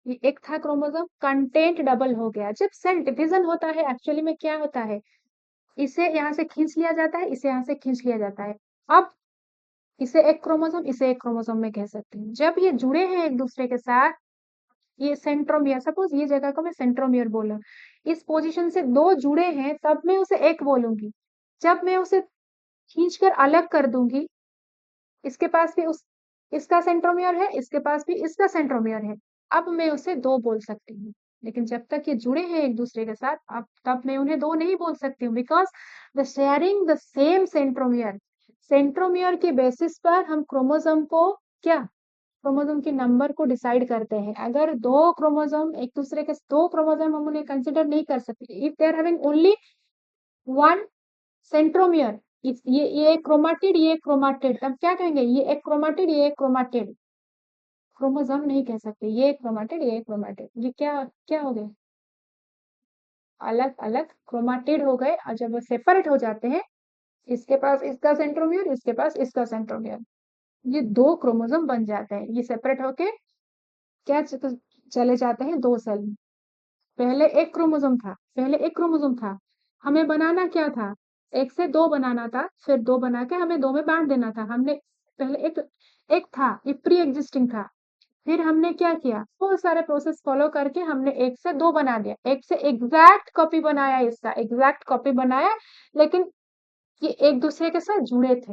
ये एक था क्रोमोसोम, कंटेंट डबल हो गया। जब सेल डिवीजन होता है एक्चुअली में क्या होता है, इसे यहाँ से खींच लिया जाता है, इसे यहाँ से खींच लिया जाता है। अब इसे एक क्रोमोसोम, इसे एक क्रोमोसोम में कह सकते हैं। जब ये जुड़े हैं एक दूसरे के साथ, ये सेंट्रोमियर, सपोज ये जगह को मैं सेंट्रोमियर बोला, इस पोजीशन से दो जुड़े हैं तब मैं उसे एक बोलूंगी। जब मैं उसे खींचकर अलग कर दूंगी, इसके पास भी उस इसका सेंट्रोमियर है, इसके पास भी इसका सेंट्रोमियर है, अब मैं उसे दो बोल सकती हूँ। लेकिन जब तक ये जुड़े हैं एक दूसरे के साथ, अब तब मैं उन्हें दो नहीं बोल सकती हूँ, because the sharing the same centromere, centromere के बेसिस पर हम क्रोमोसोम को क्या, क्रोमोसोम के नंबर को डिसाइड करते हैं। अगर दो क्रोमोसोम एक दूसरे के, दो क्रोमोसोम हम उन्हें कंसिडर नहीं कर सकते if they are having only one centromere, ये एक क्रोमाटिड, ये एक क्रोमाटिड, तब क्या कहेंगे, ये एक क्रोमाटिड, ये एक क्रोमाटिड, क्रोमोसोम नहीं कह सकते, ये एक क्रोमाटिड, ये एक क्रोमाटिड, ये क्या क्या हो गए, अलग अलग क्रोमाटिड हो गए। और जब वो सेपरेट हो जाते हैं, इसके पास इसका सेंट्रोमियर, इसके पास इसका सेंट्रोमियर, ये दो क्रोमोसोम बन जाते हैं। ये सेपरेट होके क्या चले जाते हैं दो सेल में। पहले एक क्रोमोसोम था, पहले एक क्रोमोसोम था, हमें बनाना क्या था, एक से दो बनाना था, फिर दो बना के हमें दो में बांट देना था। हमने पहले एक एक था, ये प्री एग्जिस्टिंग था, फिर हमने क्या किया, बहुत सारे प्रोसेस फॉलो करके हमने एक से दो बना दिया, एक से एग्जैक्ट कॉपी बनाया, इसका एग्जैक्ट कॉपी बनाया, लेकिन ये एक दूसरे के साथ जुड़े थे।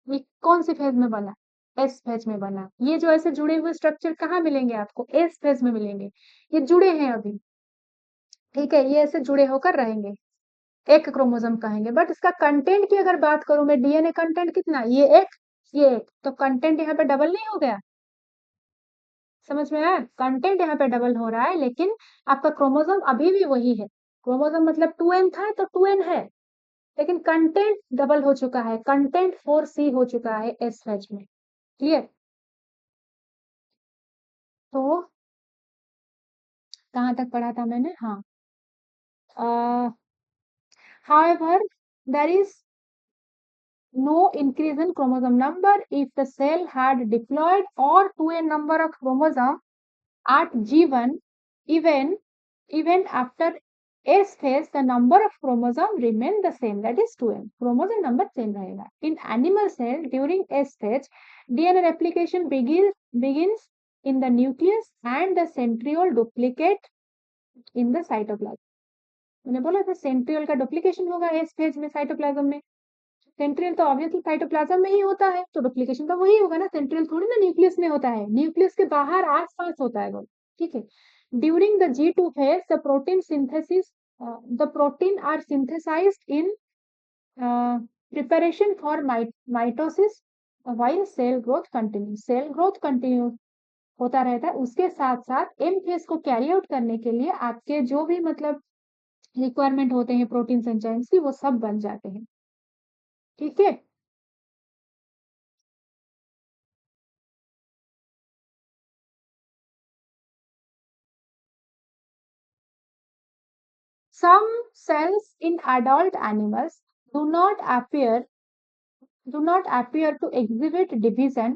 ये कौन से फेज में बना, एस फेज में बना। ये जो ऐसे जुड़े हुए स्ट्रक्चर कहाँ मिलेंगे आपको, एस फेज में मिलेंगे, ये जुड़े हैं अभी, ठीक है, ये ऐसे जुड़े होकर रहेंगे, एक क्रोमोसोम कहेंगे। बट इसका कंटेंट की अगर बात करूं मैं, डीएनए कंटेंट कितना, ये एक, तो कंटेंट यहाँ पे डबल नहीं हो गया, समझ में आया, कंटेंट यहाँ पे डबल हो रहा है, लेकिन आपका क्रोमोसोम अभी भी वही है। क्रोमोसोम मतलब 2n था तो 2n है, लेकिन कंटेंट डबल हो चुका है, कंटेंट 4C हो चुका है एस फेज में। क्लियर। तो कहाँ तक पढ़ा था मैंने, हाँ, however there is no increase in chromosome number if the cell had diploid or to a number of chromosome at G1, even even after S phase the number of chromosome remain the same, that is 2n, chromosome number same रहेगा। In animal cell during S phase DNA replication begins in the nucleus and the centriole duplicate in the cytoplasm। मैंने बोला था centriole का duplication होगा S phase में cytoplasm में, centriole तो obviously cytoplasm में ही होता है, तो डुप्लीकेशन तो वही होगा ना, सेंट्रियल थोड़ी ना न्यूक्लियस में होता है, न्यूक्लियस के बाहर आस-पास होता है वो, ठीक है। During the G2 phase the protein synthesis the protein are synthesized in preparation for mitosis while cell growth continues, cell growth continue होता रहता है, उसके साथ साथ एम फेज को कैरी आउट करने के लिए आपके जो भी मतलब रिक्वायरमेंट होते हैं प्रोटीन एंजाइम्स की, वो सब बन जाते हैं, ठीक है। some cells in adult animals do not appear to exhibit division,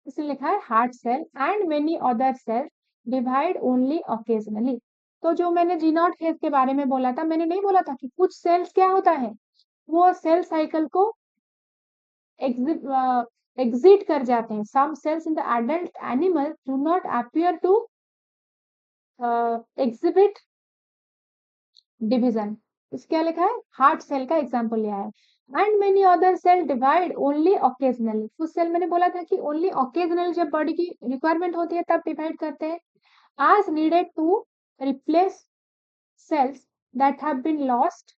इसमें लिखा है heart cell, and many other cells divide only occasionally. तो जो मैंने जीनॉट फेज के बारे में बोला था, मैंने नहीं बोला था कि कुछ सेल्स क्या होता है, वो सेल साइकिल को एग्जिट कर जाते हैं। Some cells in the adult animal do not appear to exhibit division. इस क्या लिखा है, हार्ट सेल का एग्जांपल लिया है। And many other cell divide only occasionally, कुछ सेल मैंने बोला था कि ओनली ऑकेजनल जब बॉडी की रिक्वायरमेंट होती है तब डिवाइड करते हैं। as needed to replace cells that have been lost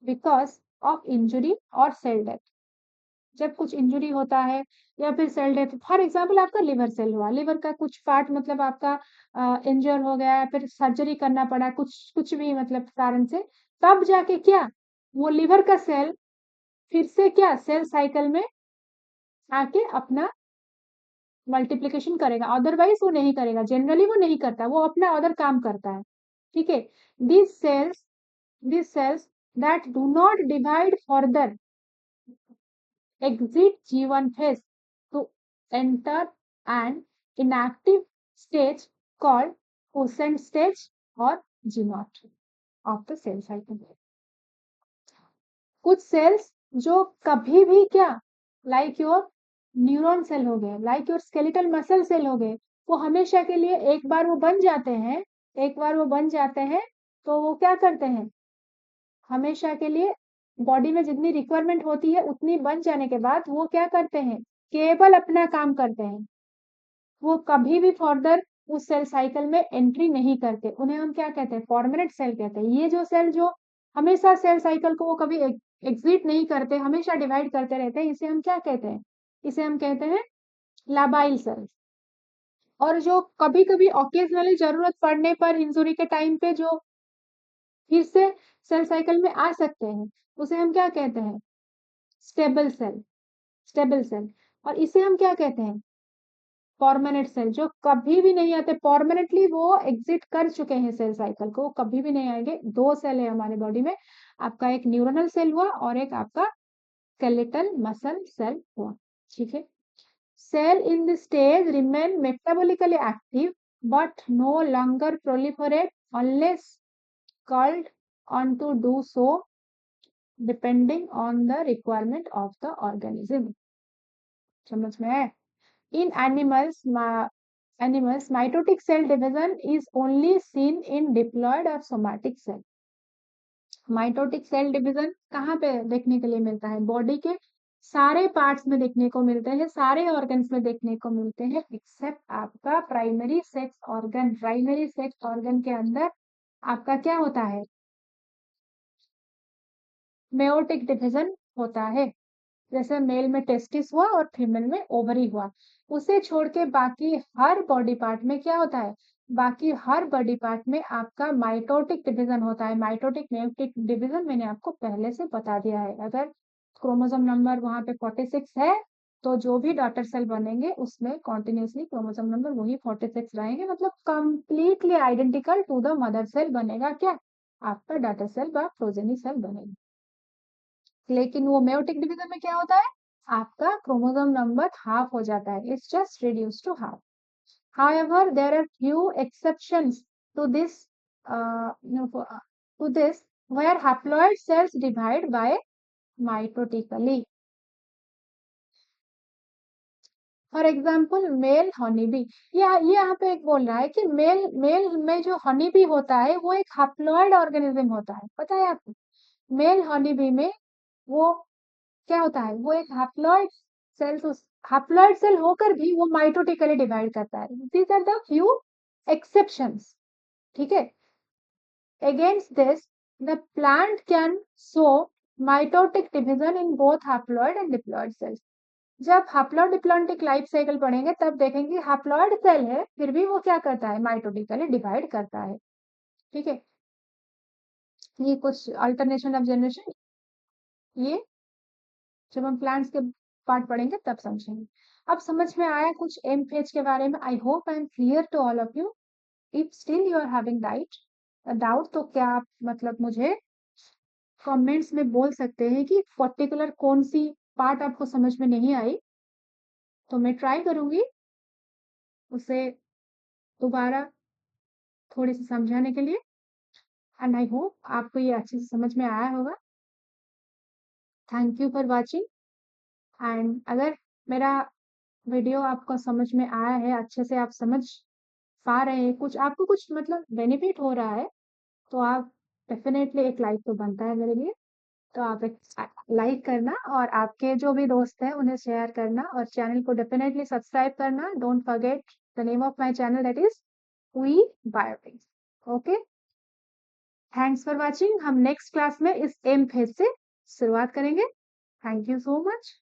because of injury or cell death। जब कुछ इंजुरी होता है या फिर सेल डेथ, फॉर एग्जाम्पल आपका लिवर सेल हुआ, लिवर का कुछ पार्ट मतलब आपका इंजर हो गया, फिर सर्जरी करना पड़ा कुछ कुछ भी मतलब कारण से, तब जाके क्या वो लिवर का सेल फिर से क्या सेल साइकिल में आके अपना मल्टीप्लिकेशन करेगा, अदरवाइज वो नहीं करेगा, जनरली वो नहीं करता, वो अपना अदर काम करता है। ठीक है, these cells that do not divide further exit G1 phase to enter an inactive stage called quiescent stage or G0 of the cell cycle। कुछ सेल्स जो कभी भी क्या लाइक योर न्यूरॉन सेल हो गए, like your skeletal muscle cell हो गए, वो हमेशा के लिए एक बार वो बन जाते हैं, एक बार वो बन जाते हैं तो वो क्या करते हैं, हमेशा के लिए बॉडी में जितनी रिक्वायरमेंट होती है उतनी बन जाने के बाद वो क्या करते हैं, केवल अपना काम करते हैं, वो कभी भी फर्दर उस सेल साइकिल में एंट्री नहीं करते। उन्हें हम क्या कहते हैं, परमानेंट सेल कहते हैं। ये जो सेल जो हमेशा सेल साइकिल को वो कभी एग्जिट नहीं करते, हमेशा डिवाइड करते रहते हैं, इसे हम क्या कहते हैं, इसे हम कहते हैं लाबाइल सेल्स। और जो कभी कभी ऑकेजनली जरूरत पड़ने पर इंजुरी के टाइम पे जो फिर से सेल साइकिल में आ सकते हैं, उसे हम क्या कहते हैं, स्टेबल सेल, स्टेबल सेल। और इसे हम क्या कहते हैं, परमानेंट सेल। जो कभी भी नहीं आते, परमानेंटली वो एग्जिट कर चुके हैं सेल साइकिल को, वो कभी भी नहीं आएंगे। दो सेल है हमारे बॉडी में, आपका एक न्यूरोनल सेल हुआ और एक आपका स्केलेटल मसल सेल हुआ। ठीक है, cell in this stage remain metabolically active but no longer proliferate unless called on to do so depending on the requirement of the organism। समझ में है? In animals mitotic cell division is only seen in diploid or somatic cell। Mitotic cell division कहाँ पे देखने के लिए मिलता है, बॉडी के सारे पार्ट्स में देखने को मिलते हैं, सारे ऑर्गन्स में देखने को मिलते हैं, एक्सेप्ट आपका primary sex organ. Primary sex organ के अंदर आपका क्या होता है, मेयोटिक डिवीजन होता है। जैसे मेल में टेस्टिस हुआ और फीमेल में ओवरी हुआ, उसे छोड़ के बाकी हर बॉडी पार्ट में क्या होता है, बाकी हर बॉडी पार्ट में आपका माइटोटिक डिवीजन होता है। माइटोटिक मेयोटिक डिवीजन मैंने आपको पहले से बता दिया है। अगर क्रोमोसोम नंबर वहां पे 46 है तो जो भी डॉटर सेल बनेंगे उसमें कॉन्टिन्यूसली क्रोमोसोम नंबर वही 46 रहेंगे, मतलब completely identical to the mother cell बनेगा क्या, आपका डॉटर सेल व प्रोजेनी सेल बनेगी। लेकिन वो मेयोटिक डिवीजन में क्या होता है, आपका क्रोमोसोम नंबर हाफ हो जाता है, it's just reduce to half. However, there are few exceptions to this where haploid cells divide by mitotically। For example male honey bee, ये यहाँ पे एक बोल रहा है कि मेल मेल में जो हनी बी होता है वो एक हैप्लॉइड ऑर्गेनिज्म होता है, पता है आपको। मेल हनी बी में वो क्या होता है, वो एक हैप्लॉइड हैप्लॉइड सेल होकर भी वो माइटोटिकली डिवाइड करता है। These are the few exceptions. ठीक है, against this the plant can show mitotic division in both haploid and diploid cells. जब हैप्लॉइड डिप्लॉइडिक लाइफ साइकिल पढ़ेंगे तब देखेंगे हैप्लॉइड सेल है फिर भी वो क्या करता है, माइटोटिकली डिवाइड करता है। ठीक है, ये कुछ अल्टरनेशन ऑफ जनरेशन, ये जब हम प्लांट्स के पार्ट पढ़ेंगे तब समझेंगे। अब समझ में आया कुछ एम फेज के बारे में। I hope I am clear to all of you. If still you are having doubt doubt तो क्या आप मतलब मुझे कमेंट्स में बोल सकते हैं कि पर्टिकुलर कौन सी पार्ट आपको समझ में नहीं आई, तो मैं ट्राई करूंगी उसे दोबारा थोड़ी सी समझाने के लिए। एंड आई होप आपको ये अच्छे से समझ में आया होगा। Thank you for watching. And अगर मेरा वीडियो आपको समझ में आया है, अच्छे से आप समझ पा रहे हैं, कुछ आपको कुछ मतलब बेनिफिट हो रहा है, तो आप डेफिनेटली एक लाइक तो बनता है मेरे लिए। तो आप एक लाइक करना और आपके जो भी दोस्त हैं उन्हें शेयर करना और चैनल को डेफिनेटली सब्सक्राइब करना। Don't forget the name of my channel, that is V Biotics. Okay, thanks for watching. हम नेक्स्ट क्लास में इस एम फेज से शुरुआत करेंगे। Thank you so much.